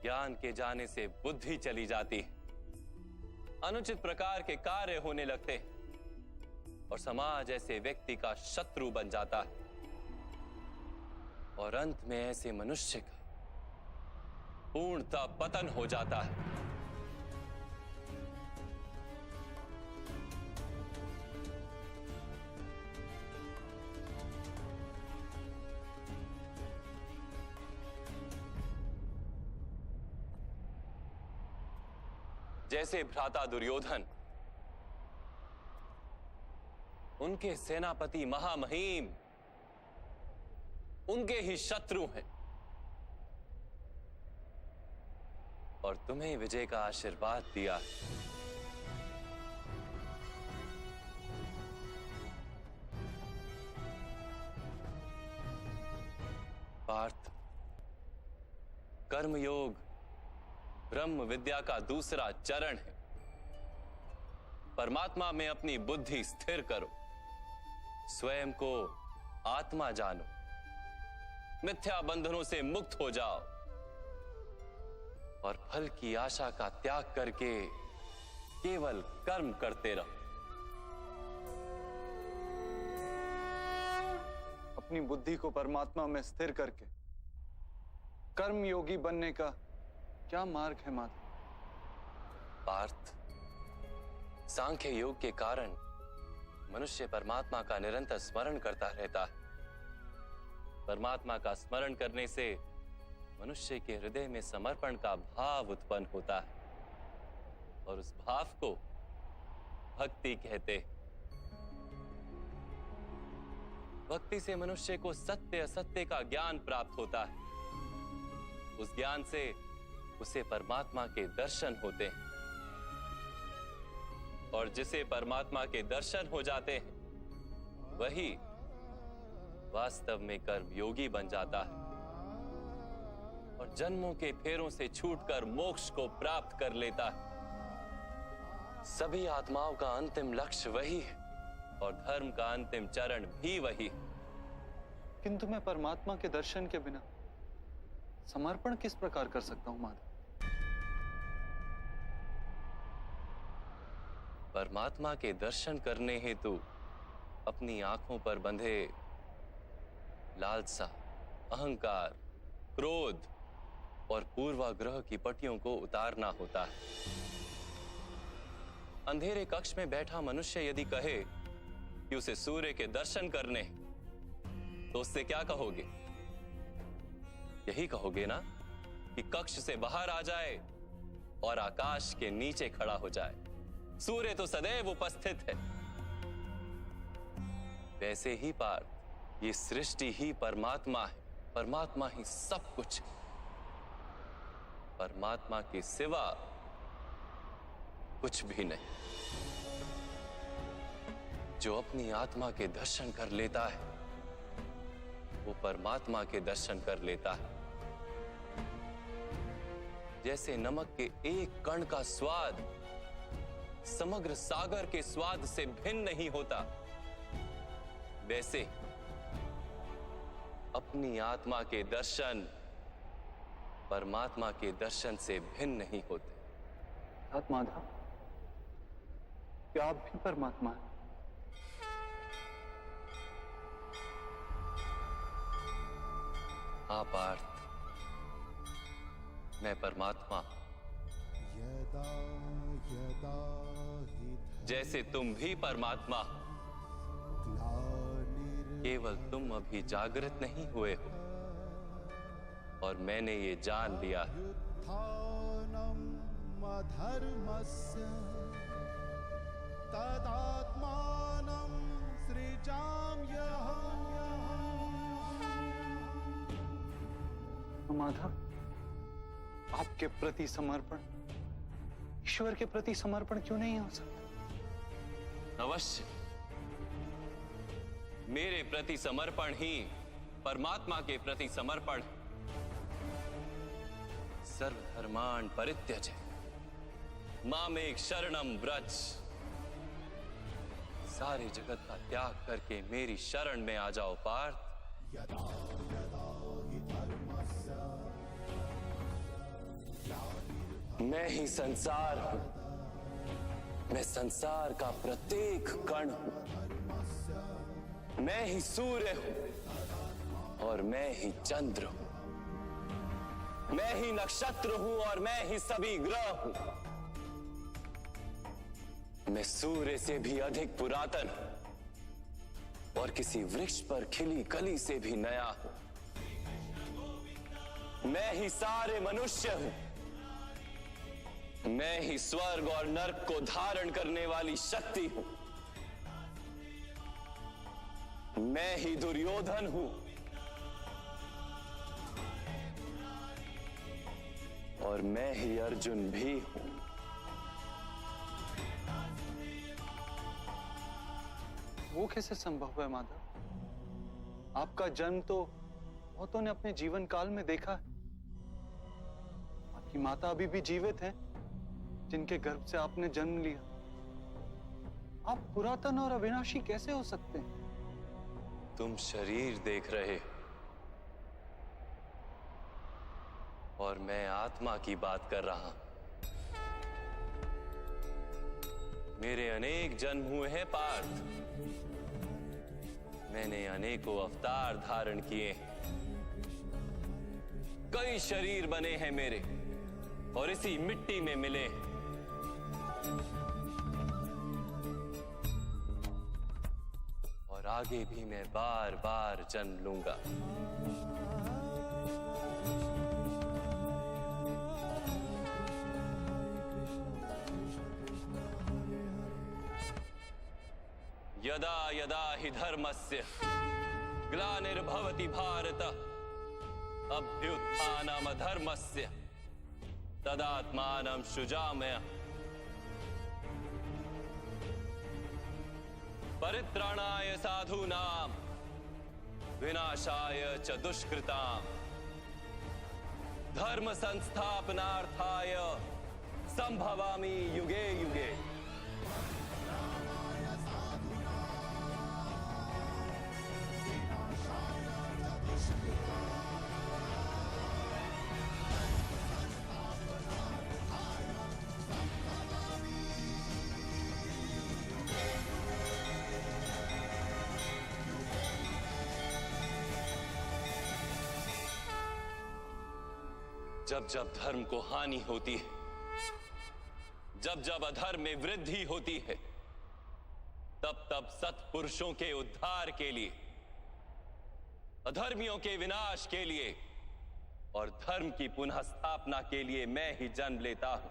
ज्ञान के जाने से बुद्धि चली जाती है, अनुचित प्रकार के कार्य होने लगते हैं, और समाज ऐसे व्यक्ति का शत्रु बन जाता है, और अंत में ऐसे मनुष्य का पूर्णतः पतन हो जाता है। जैसे भ्राता दुर्योधन, उनके सेनापति महामहिम उनके ही शत्रु हैं, और तुम्हें विजय का आशीर्वाद दिया। पार्थ, कर्मयोग ब्रह्म विद्या का दूसरा चरण है। परमात्मा में अपनी बुद्धि स्थिर करो, स्वयं को आत्मा जानो, मिथ्या बंधनों से मुक्त हो जाओ, और फल की आशा का त्याग करके केवल कर्म करते रहो।
अपनी बुद्धि को परमात्मा में स्थिर करके कर्म योगी बनने का क्या मार्ग है माता?
पार्थ, सांख्य योग के कारण मनुष्य परमात्मा का निरंतर स्मरण करता रहता है। परमात्मा का स्मरण करने से मनुष्य के हृदय में समर्पण का भाव उत्पन्न होता है, और उस भाव को भक्ति कहते हैं। भक्ति से मनुष्य को सत्य असत्य का ज्ञान प्राप्त होता है। उस ज्ञान से उसे परमात्मा के दर्शन होते हैं, और जिसे परमात्मा के दर्शन हो जाते हैं वही वास्तव में कर्म योगी बन जाता है, और जन्मों के फेरों से छूटकर मोक्ष को प्राप्त कर लेता है। सभी आत्माओं का अंतिम लक्ष्य वही है, और धर्म का अंतिम चरण भी वही है।
किंतु मैं परमात्मा के दर्शन के बिना समर्पण किस प्रकार कर सकता हूं माधव?
परमात्मा के दर्शन करने हेतु अपनी आंखों पर बंधे लालसा, अहंकार, क्रोध और पूर्वाग्रह की पट्टियों को उतारना होता है। अंधेरे कक्ष में बैठा मनुष्य यदि कहे कि उसे सूर्य के दर्शन करने, तो उससे क्या कहोगे? यही कहोगे ना कि कक्ष से बाहर आ जाए और आकाश के नीचे खड़ा हो जाए। सूर्य तो सदैव उपस्थित है। वैसे ही पार्थ, ये सृष्टि ही परमात्मा है, परमात्मा ही सब कुछ है। परमात्मा के सिवा कुछ भी नहीं। जो अपनी आत्मा के दर्शन कर लेता है वो परमात्मा के दर्शन कर लेता है। जैसे नमक के एक कण का स्वाद समग्र सागर के स्वाद से भिन्न नहीं होता, वैसे अपनी आत्मा के दर्शन परमात्मा के दर्शन से भिन्न नहीं होते।
अर्थात माधव, क्या आप भी परमात्मा हैं?
हाँ पार्थ, मैं परमात्मा हूं। जैसे तुम भी परमात्मा हो, केवल तुम अभी जागृत नहीं हुए हो और मैंने ये जान लिया है।
अधर्मस्य तदात्मानं सृजाम्यहम्।
माधव, आपके प्रति समर्पण ईश्वर के प्रति समर्पण क्यों नहीं हो सकता?
अवश्य, मेरे प्रति समर्पण ही परमात्मा के प्रति समर्पण है। सर्वधर्मान् परित्यज्य मामेक शरणं व्रज। सारे जगत का त्याग करके मेरी शरण में आ जाओ पार्थ। मैं ही संसार हूं, मैं संसार का प्रत्येक कण हूं, मैं ही सूर्य हूं और मैं ही चंद्र हूं, मैं ही नक्षत्र हूं और मैं ही सभी ग्रह हूं। मैं सूर्य से भी अधिक पुरातन हूं और किसी वृक्ष पर खिली कली से भी नया हूं। मैं ही सारे मनुष्य हूं, मैं ही स्वर्ग और नरक को धारण करने वाली शक्ति हूं। मैं ही दुर्योधन हूं और मैं ही अर्जुन भी हूं।
वो कैसे संभव है माधव? आपका जन्म तो बहुतों ने अपने जीवन काल में देखा है। आपकी माता अभी भी जीवित हैं, जिनके गर्भ से आपने जन्म लिया। आप पुरातन और अविनाशी कैसे हो सकते हैं?
तुम शरीर देख रहे हो और मैं आत्मा की बात कर रहा हूं। मेरे अनेक जन्म हुए हैं पार्थ। मैंने अनेकों अवतार धारण किए हैं, कई शरीर बने हैं मेरे और इसी मिट्टी में मिले हैं। और आगे भी मैं बार बार जन्म लूंगा। यदा यदा हि धर्मस्य ग्लानिर्भवति भारत अभ्युत्थानमधर्मस्य तदात्मानं सृजाम्यहम्। परित्राणाय साधूनां विनाशाय च दुष्कृतां धर्म संस्थापनार्थाय संभवामि युगे युगे। जब जब धर्म को हानि होती है, जब जब अधर्म में वृद्धि होती है, तब तब सत्पुरुषों के उद्धार के लिए, अधर्मियों के विनाश के लिए और धर्म की पुनः स्थापना के लिए मैं ही जन्म लेता हूं।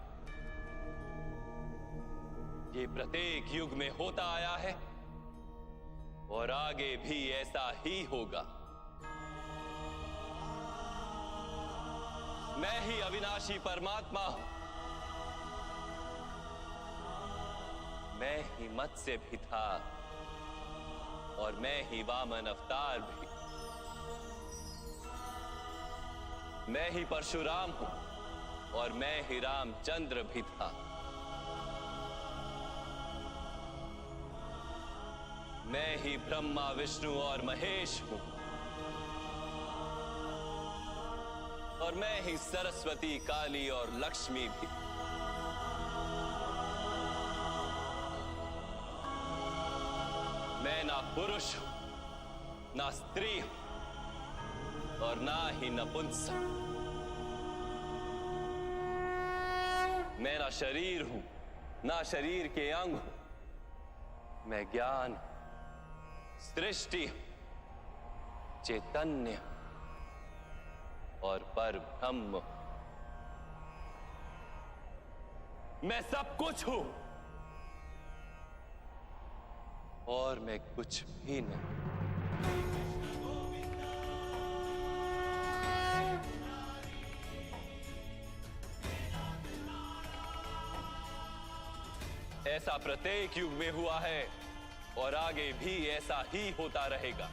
ये प्रत्येक युग में होता आया है और आगे भी ऐसा ही होगा। मैं ही अविनाशी परमात्मा हूं। मैं ही मत्स्य भी था और मैं ही वामन अवतार भी। मैं ही परशुराम हूं और मैं ही रामचंद्र भी था। मैं ही ब्रह्मा विष्णु और महेश हूं और मैं ही सरस्वती, काली और लक्ष्मी भी। मैं ना पुरुष हूं, ना स्त्री हूं और ना ही नपुंसक। मैं ना शरीर हूं, ना शरीर के अंग हूं। मैं ज्ञान, सृष्टि, चैतन्य और पर ब्रह्म। मैं सब कुछ हूं और मैं कुछ भी नहीं। ऐसा प्रत्येक युग में हुआ है और आगे भी ऐसा ही होता रहेगा।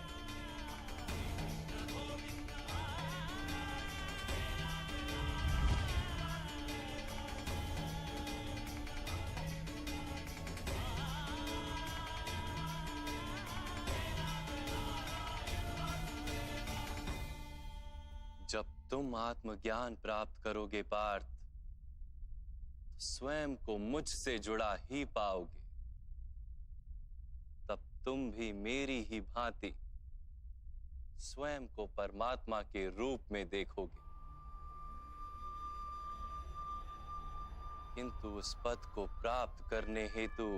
जब तुम आत्मज्ञान प्राप्त करोगे पार्थ, तो स्वयं को मुझसे जुड़ा ही पाओगे। तब तुम भी मेरी ही भांति स्वयं को परमात्मा के रूप में देखोगे। किंतु उस पद को प्राप्त करने हेतु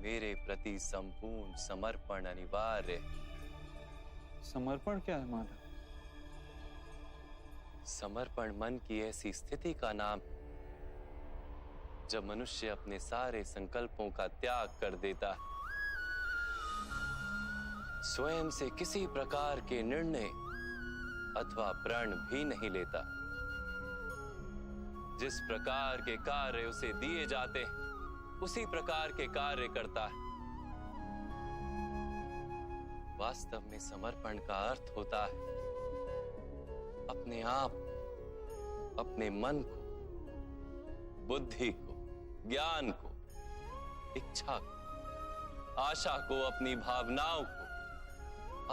मेरे प्रति संपूर्ण समर्पण अनिवार्य है।
समर्पण क्या है माधव?
समर्पण मन की ऐसी स्थिति का नाम है जब मनुष्य अपने सारे संकल्पों का त्याग कर देता है, स्वयं से किसी प्रकार के निर्णय अथवा प्रण भी नहीं लेता। जिस प्रकार के कार्य उसे दिए जाते हैं उसी प्रकार के कार्य करता है। वास्तव में समर्पण का अर्थ होता है अपने आप, अपने मन को, बुद्धि को, ज्ञान को, इच्छा को, आशा को, अपनी भावनाओं को,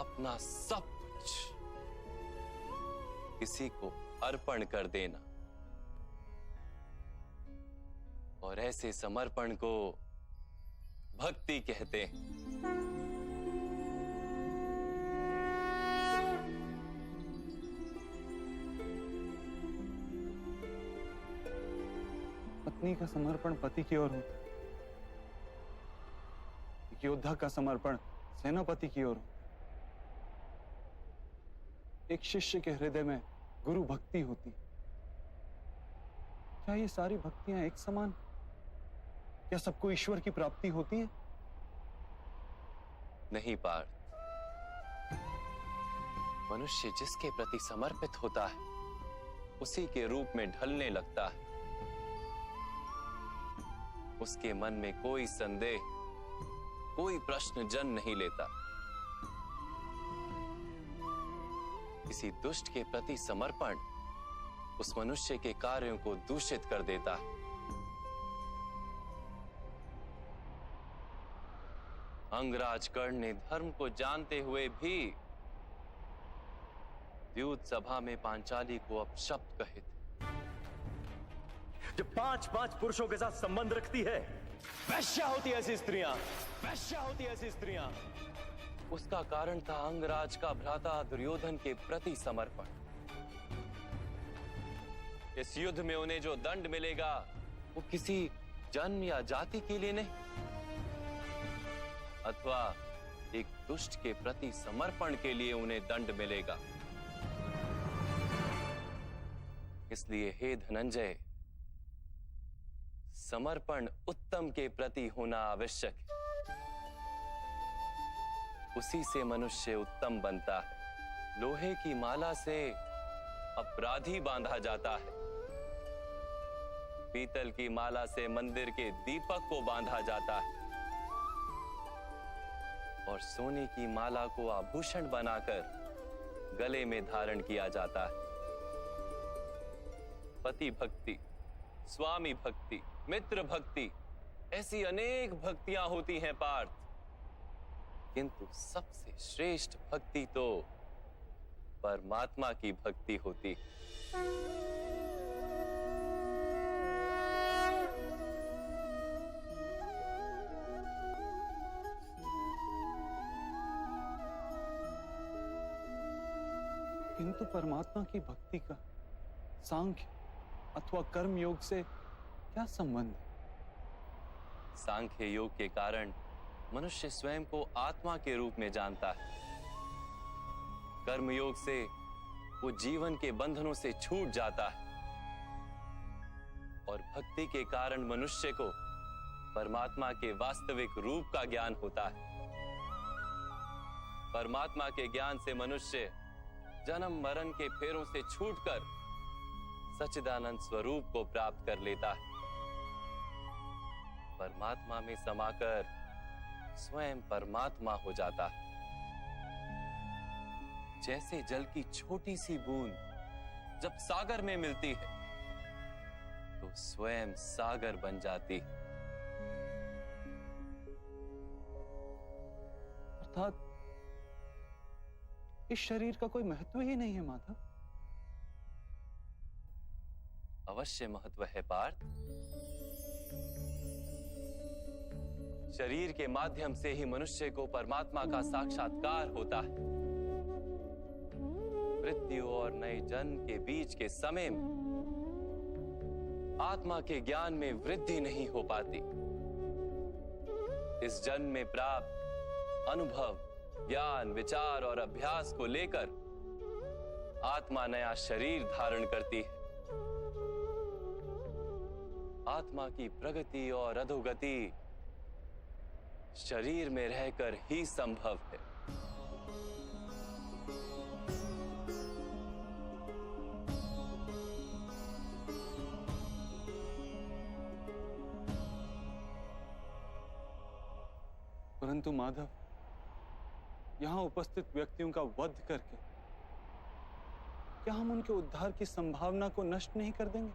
अपना सब कुछ किसी को अर्पण कर देना। और ऐसे समर्पण को भक्ति कहते हैं।
पत्नी का समर्पण पति की ओर होता है, एक योद्धा का समर्पण सेनापति की ओर होता है। एक शिष्य के हृदय में गुरु भक्ति होती है। क्या ये सारी भक्तियां एक समान? क्या सबको ईश्वर की प्राप्ति होती है?
नहीं पार्थ, मनुष्य जिसके प्रति समर्पित होता है उसी के रूप में ढलने लगता है। उसके मन में कोई संदेह, कोई प्रश्न जन्म नहीं लेता। किसी दुष्ट के प्रति समर्पण उस मनुष्य के कार्यों को दूषित कर देता है। अंगराज कर्ण ने धर्म को जानते हुए भी द्यूत सभा में पांचाली को अपशब्द कहे थे।
जो 5-5 पुरुषों के साथ संबंध रखती है, वैश्या होती है ऐसी स्त्रियां, वैश्या होती है ऐसी स्त्रियां।
उसका कारण था अंगराज का भ्राता दुर्योधन के प्रति समर्पण। इस युद्ध में उन्हें जो दंड मिलेगा वो किसी जन्म या जाति के लिए नहीं, अथवा एक दुष्ट के प्रति समर्पण के लिए उन्हें दंड मिलेगा। इसलिए हे धनंजय, समर्पण उत्तम के प्रति होना आवश्यक है। उसी से मनुष्य उत्तम बनता है। लोहे की माला से अपराधी बांधा जाता है, पीतल की माला से मंदिर के दीपक को बांधा जाता है और सोने की माला को आभूषण बनाकर गले में धारण किया जाता है। पति भक्ति, स्वामी भक्ति, मित्र भक्ति, ऐसी अनेक भक्तियां होती हैं पार्थ, किंतु सबसे श्रेष्ठ भक्ति तो परमात्मा की भक्ति होती।
किंतु परमात्मा की भक्ति का सांख्य अथवा कर्म योग से क्या संबंध है?
सांख्य योग के कारण मनुष्य स्वयं को आत्मा के रूप में जानता है। कर्म योग से वो जीवन के बंधनों से छूट जाता है और भक्ति के कारण मनुष्य को परमात्मा के वास्तविक रूप का ज्ञान होता है। परमात्मा के ज्ञान से मनुष्य जन्म मरण के फेरों से छूटकर सच्चिदानंद स्वरूप को प्राप्त कर लेता है। परमात्मा में समाकर स्वयं परमात्मा हो जाता है। जैसे जल की छोटी सी बूंद जब सागर में मिलती है तो स्वयं सागर बन जाती है।
अर्थात इस शरीर का कोई महत्व ही नहीं है माधव।
अवश्य महत्व है पार्थ। शरीर के माध्यम से ही मनुष्य को परमात्मा का साक्षात्कार होता है। मृत्यु और नए जन्म के बीच के समय में आत्मा के ज्ञान में वृद्धि नहीं हो पाती। इस जन्म में प्राप्त अनुभव, ज्ञान, विचार और अभ्यास को लेकर आत्मा नया शरीर धारण करती है। आत्मा की प्रगति और अधोगति शरीर में रहकर ही संभव है।
परंतु माधव, यहां उपस्थित व्यक्तियों का वध करके क्या हम उनके उद्धार की संभावना को नष्ट नहीं कर देंगे?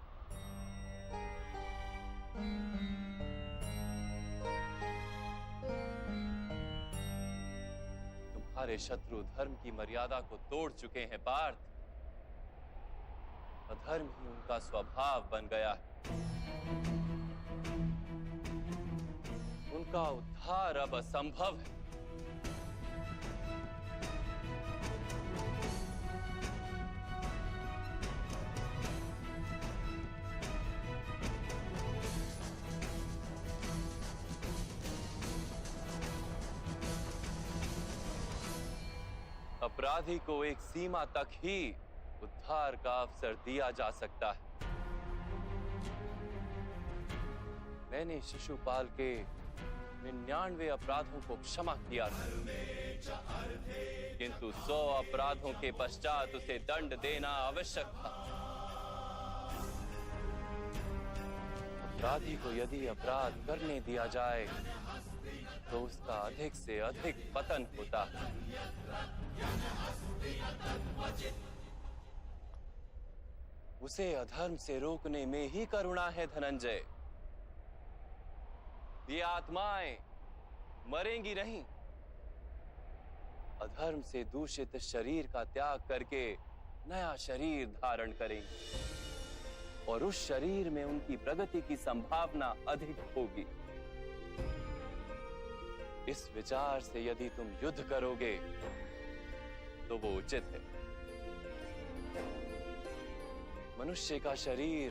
तुम्हारे शत्रु धर्म की मर्यादा को तोड़ चुके हैं पार्थ। अधर्म ही उनका स्वभाव बन गया है। उनका उद्धार अब असंभव है। अपराधी को एक सीमा तक ही उद्धार का अवसर दिया जा सकता है। मैंने शिशुपाल के 99 अपराधों को क्षमा किया था, किंतु 100 अपराधों के पश्चात उसे दंड देना आवश्यक था। अपराधी को यदि अपराध करने दिया जाए तो उसका अधिक से अधिक पतन होता है। उसे अधर्म से रोकने में ही करुणा है धनंजय। ये आत्माएं मरेंगी नहीं। अधर्म से दूषित शरीर का त्याग करके नया शरीर धारण करेंगी और उस शरीर में उनकी प्रगति की संभावना अधिक होगी। इस विचार से यदि तुम युद्ध करोगे तो वो उचित है। मनुष्य का शरीर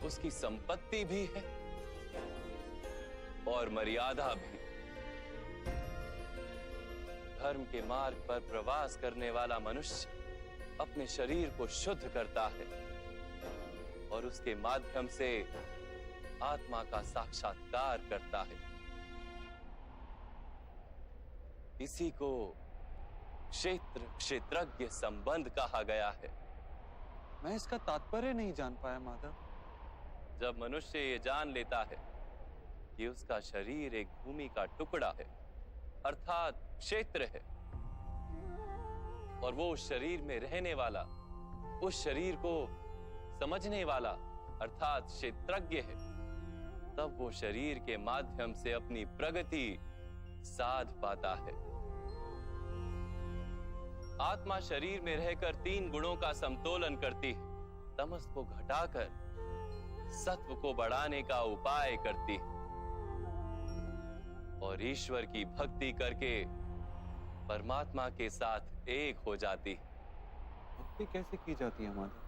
उसकी संपत्ति भी है और मर्यादा भी। धर्म के मार्ग पर प्रवास करने वाला मनुष्य अपने शरीर को शुद्ध करता है और उसके माध्यम से आत्मा का साक्षात्कार करता है। इसी को क्षेत्रज्ञ संबंध कहा गया है।
मैं इसका तात्पर्य नहीं जान पाया माधव।
जब मनुष्य ये जान लेता है कि उसका शरीर एक भूमि का टुकड़ा है, अर्थात क्षेत्र है, और वो उस शरीर में रहने वाला, उस शरीर को समझने वाला अर्थात क्षेत्रज्ञ है, तब वो शरीर के माध्यम से अपनी प्रगति साध पाता है। आत्मा शरीर में रहकर 3 गुणों का समतोलन करती है, तमस को घटाकर सत्व को बढ़ाने का उपाय करती है और ईश्वर की भक्ति करके परमात्मा के साथ एक हो जाती है।
भक्ति कैसे की जाती है माधव?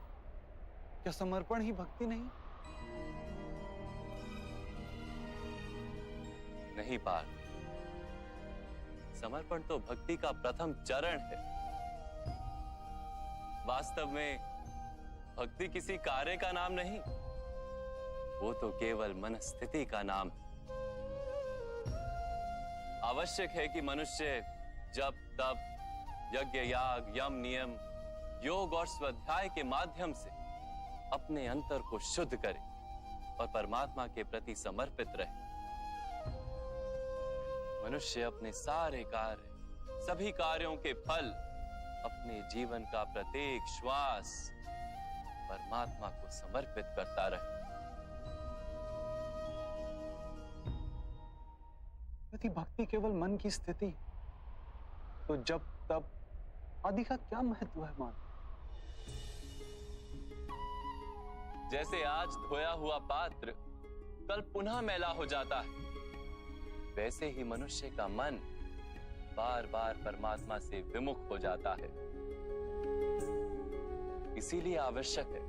क्या समर्पण ही भक्ति नहीं?
नहीं पार्थ, समर्पण तो भक्ति का प्रथम चरण है। वास्तव में भक्ति किसी कार्य का नाम नहीं, वो तो केवल मनस्थिति का नाम है। आवश्यक है कि मनुष्य जप तप यज्ञ याग यम नियम योग और स्वाध्याय के माध्यम से अपने अंतर को शुद्ध करे और परमात्मा के प्रति समर्पित रहे। मनुष्य अपने सारे कार्य, सभी कार्यों के फल, अपने जीवन का प्रत्येक श्वास परमात्मा को समर्पित करता रहे।
यदि भक्ति केवल मन की स्थिति, तो जब तब आदि का क्या महत्व है माधव?
जैसे आज धोया हुआ पात्र कल पुनः मैला हो जाता है, वैसे ही मनुष्य का मन बार बार परमात्मा से विमुख हो जाता है। इसीलिए आवश्यक है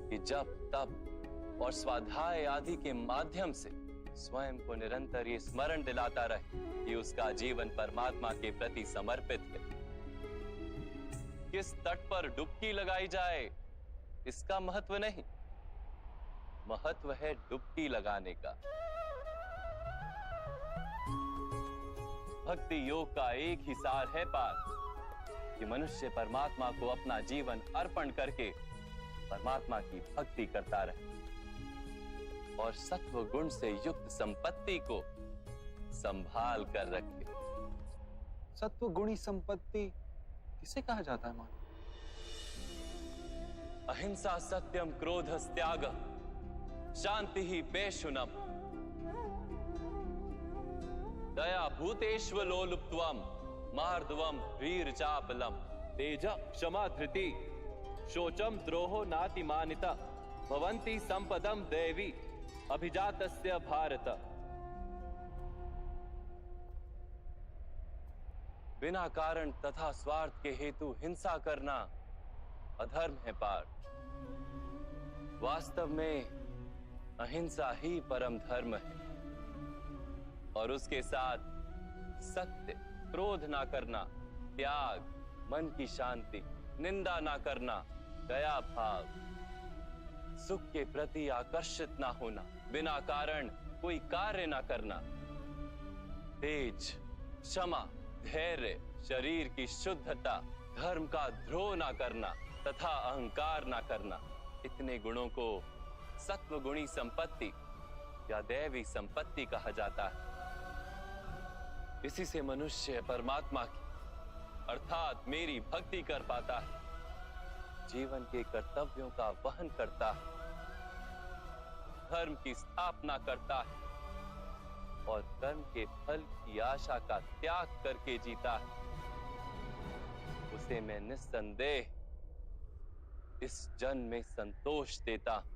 कि जब तप और स्वाध्याय आदि के माध्यम से स्वयं को निरंतर ये स्मरण दिलाता रहे कि उसका जीवन परमात्मा के प्रति समर्पित है। किस तट पर डुबकी लगाई जाए इसका महत्व नहीं, महत्व है डुबकी लगाने का। भक्ति योग का एक ही सार है पार्थ कि मनुष्य परमात्मा को अपना जीवन अर्पण करके परमात्मा की भक्ति करता रहे और सत्व गुण से युक्त संपत्ति को संभाल कर रखे।
सत्व गुणी संपत्ति किसे कहा जाता है माधव?
अहिंसा सत्यम क्रोध त्याग शांति ही पेशुनम दया भूतेष्व लोलुप्त्वम मार्दवम वीर चापलम तेज क्षमा धृति शोचम द्रोहो नातिमानिता भवन्ति संपदम देवी अभिजातस्य भारत। बिना कारण तथा स्वार्थ के हेतु हिंसा करना अधर्म है पार्थ। वास्तव में अहिंसा ही परम धर्म है और उसके साथ सत्य, क्रोध ना करना, त्याग, मन की शांति, निंदा ना करना, दया भाव, सुख के प्रति आकर्षित ना होना, बिना कारण कोई कार्य ना करना, तेज, क्षमा, धैर्य, शरीर की शुद्धता, धर्म का द्रोह ना करना तथा अहंकार ना करना, इतने गुणों को सत्व गुणी संपत्ति या दैवी संपत्ति कहा जाता है। इसी से मनुष्य परमात्मा की अर्थात मेरी भक्ति कर पाता है, जीवन के कर्तव्यों का वहन करता है, धर्म की स्थापना करता है और कर्म के फल की आशा का त्याग करके जीता है। उसे मैं निस्संदेह इस जन्म में संतोष देता हूं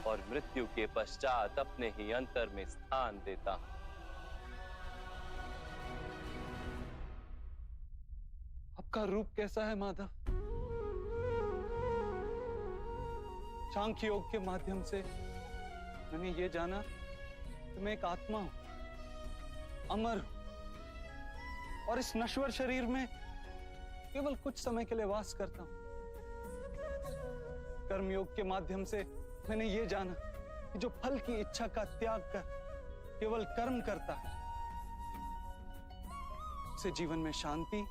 और मृत्यु के पश्चात अपने ही अंतर में स्थान देता हूं।
आपका रूप कैसा है माधव? सांख्य योग के माध्यम से मैंने ये जाना कि मैं एक आत्मा हूं, अमर हूं और इस नश्वर शरीर में केवल कुछ समय के लिए वास करता हूं। कर्मयोग के माध्यम से मैंने ये जाना कि जो फल की इच्छा का त्याग कर केवल कर्म करता है, उसे जीवन में शांति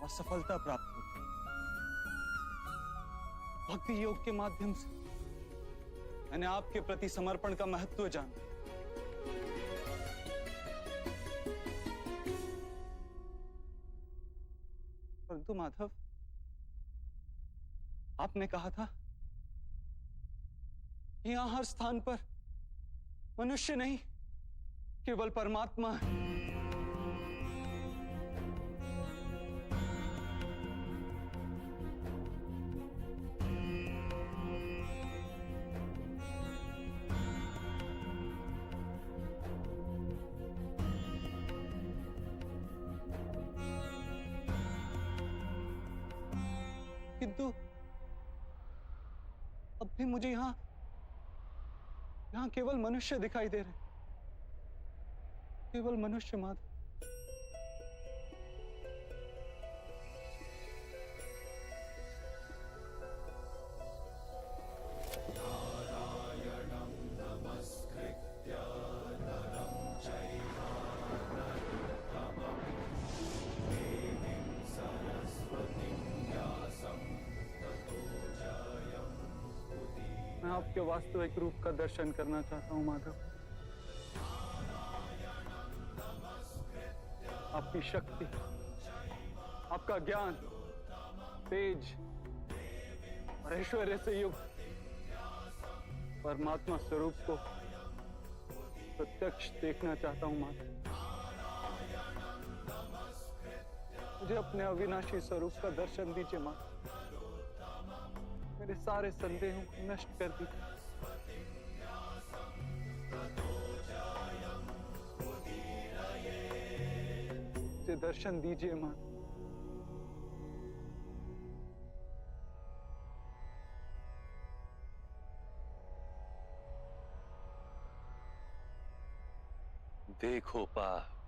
और सफलता प्राप्त होती है। भक्ति योग के माध्यम से मैंने आपके प्रति समर्पण का महत्व जाना। परंतु माधव, आपने कहा था कि यहां हर स्थान पर मनुष्य नहीं केवल परमात्मा है। नहीं, मुझे यहां यहां केवल मनुष्य दिखाई दे रहे, केवल मनुष्य माधव। मैं आपके वास्तविक रूप का दर्शन करना चाहता हूं माधव। आपकी शक्ति, आपका ज्ञान, तेज और ऐश्वर्य से युक्त परमात्मा स्वरूप को प्रत्यक्ष देखना चाहता हूं माधव। मुझे अपने अविनाशी स्वरूप का दर्शन दीजिए माधव। मेरे सारे संदेहों को नष्ट कर दीजिए। मुझे दर्शन दीजिए मां।
देखो पार्थ,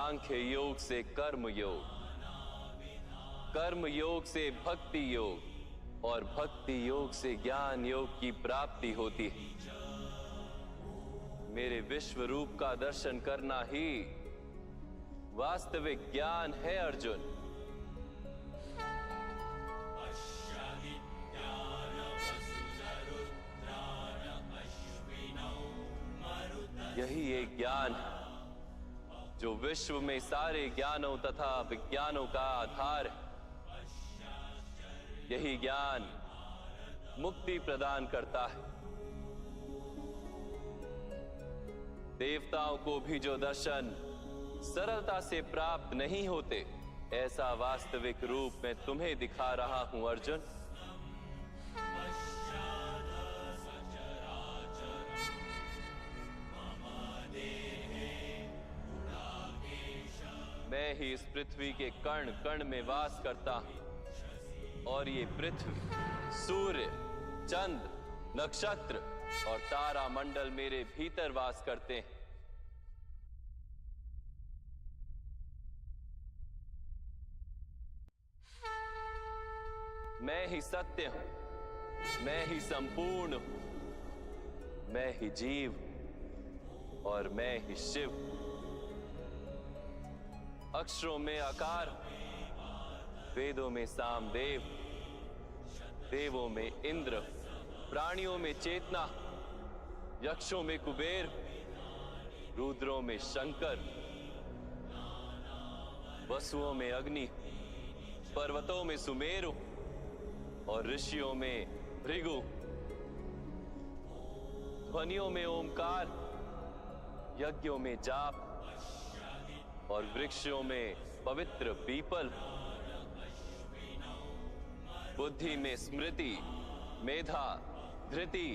सांख्य योग से कर्म योग, कर्म योग से भक्ति योग और भक्ति योग से ज्ञान योग की प्राप्ति होती है। मेरे विश्व रूप का दर्शन करना ही वास्तविक ज्ञान है अर्जुन। यही एक ज्ञान है जो विश्व में सारे ज्ञानों तथा विज्ञानों का आधार है। यही ज्ञान मुक्ति प्रदान करता है। देवताओं को भी जो दर्शन सरलता से प्राप्त नहीं होते, ऐसा वास्तविक रूप में तुम्हें दिखा रहा हूं अर्जुन। मैं ही इस पृथ्वी के कण कण में वास करता हूं और ये पृथ्वी, सूर्य, चंद्र, नक्षत्र और तारा मंडल मेरे भीतर वास करते हैं। मैं ही सत्य हूं, मैं ही संपूर्ण हूं, मैं ही जीव और मैं ही शिव। अक्षरों में आकार, वेदों में सामदेव, देवों में इंद्र, प्राणियों में चेतना, यक्षों में कुबेर, रुद्रों में शंकर, वसुओं में अग्नि, पर्वतों में सुमेरु और ऋषियों में भृगु, ध्वनियों में ओमकार, यज्ञों में जाप और वृक्षों में पवित्र पीपल, बुद्धि में स्मृति, मेधा, धृति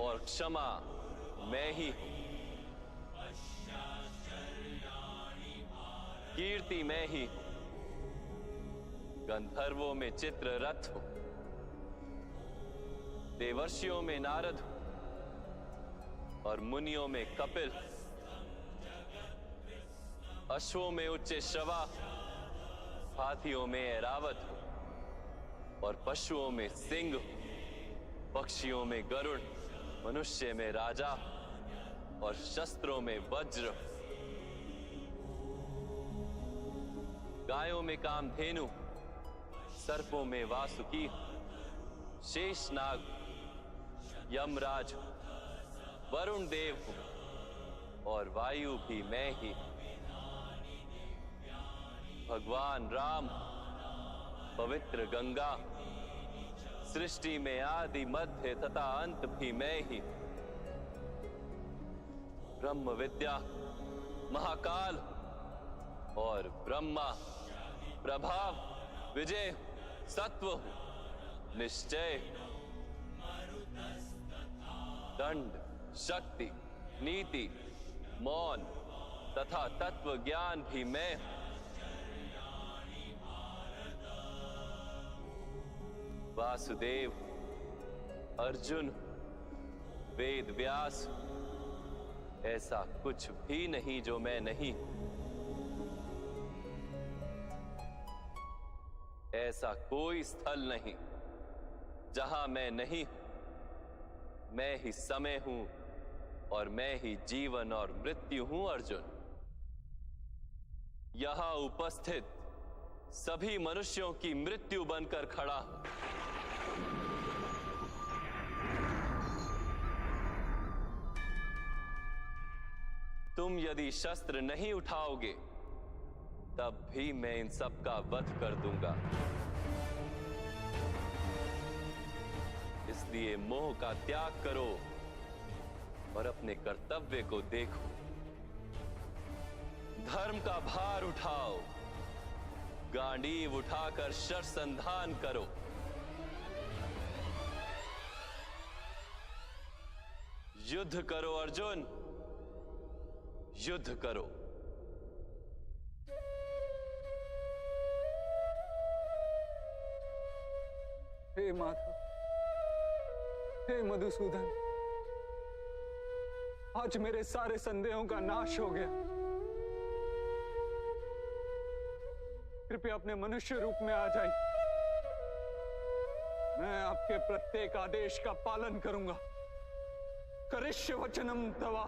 और क्षमा मैं ही हूं। कीर्ति मैं ही हूं। गंधर्वों में चित्ररथ हूं, देवर्षियों में नारद हूं और मुनियों में कपिल, अश्वों में उच्च श्रवा, हाथियों में ऐरावत हूं और पशुओं में सिंह, पक्षियों में गरुड़, मनुष्य में राजा और शस्त्रों में वज्र, गायों में कामधेनु, सर्पों में वासुकी, शेषनाग, यमराज, वरुण देव हूं और वायु भी मैं ही। भगवान राम, पवित्र गंगा, सृष्टि में आदि मध्य तथा अंत भी मैं ही। ब्रह्म विद्या, महाकाल और ब्रह्मा, प्रभाव, विजय, सत्व, निश्चय, दंड, शक्ति, नीति, मौन तथा तत्व ज्ञान भी मैं हूं। वासुदेव, अर्जुन, वेद व्यास, ऐसा कुछ भी नहीं जो मैं नहीं। ऐसा कोई स्थल नहीं जहां मैं नहीं हूं। मैं ही समय हूं और मैं ही जीवन और मृत्यु हूं अर्जुन। यहां उपस्थित सभी मनुष्यों की मृत्यु बनकर खड़ा हूं। तुम यदि शस्त्र नहीं उठाओगे तब भी मैं इन सब का वध कर दूंगा। इसलिए मोह का त्याग करो और अपने कर्तव्य को देखो। धर्म का भार उठाओ, गांडीव उठाकर शरसंधान करो। युद्ध करो अर्जुन, युद्ध करो।
हे माधव, हे मधुसूदन, आज मेरे सारे संदेहों का नाश हो गया। कृपया अपने मनुष्य रूप में आ जाइए। मैं आपके प्रत्येक आदेश का पालन करूंगा। करिष्य वचनम तवा।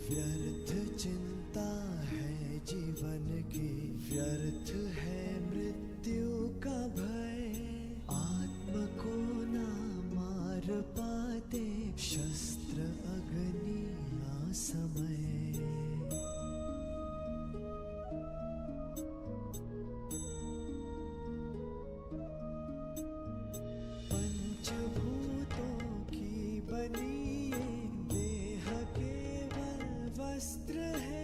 व्यर्थ चिंता है जीवन की, व्यर्थ है मृत्यु का भय। आत्म को ना मार पाते शस्त्र अग्नि असमय। पंचभूतों की बनी ये देह केवल वस्त्र है।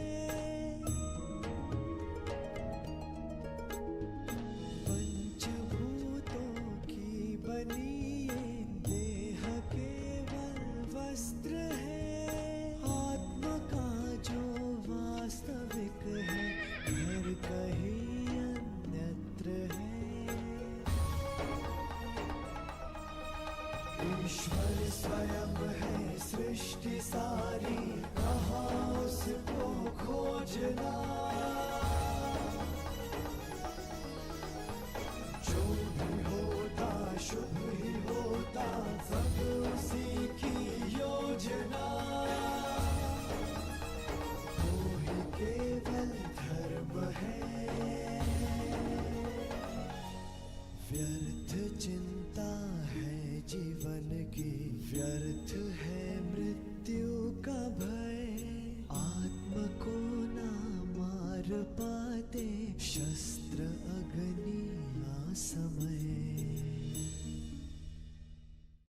पंचभूतों की बनी ये देह केवल वस्त्र है। आत्मा का जो वास्तविक है घर कहीं अन्यत्र है। ईश्वर स्वयं है सृष्टि सारी, कहाँ उसको खोजना। जो भी होता शुभ ही होता, सब उसी की योजना। वो ही केवल धर्म है। व्यर्थ चिंता है जीवन की, व्यर्थ है मृत्यु का भय। आत्म को ना मार पाते शस्त्र अग्नि असमय।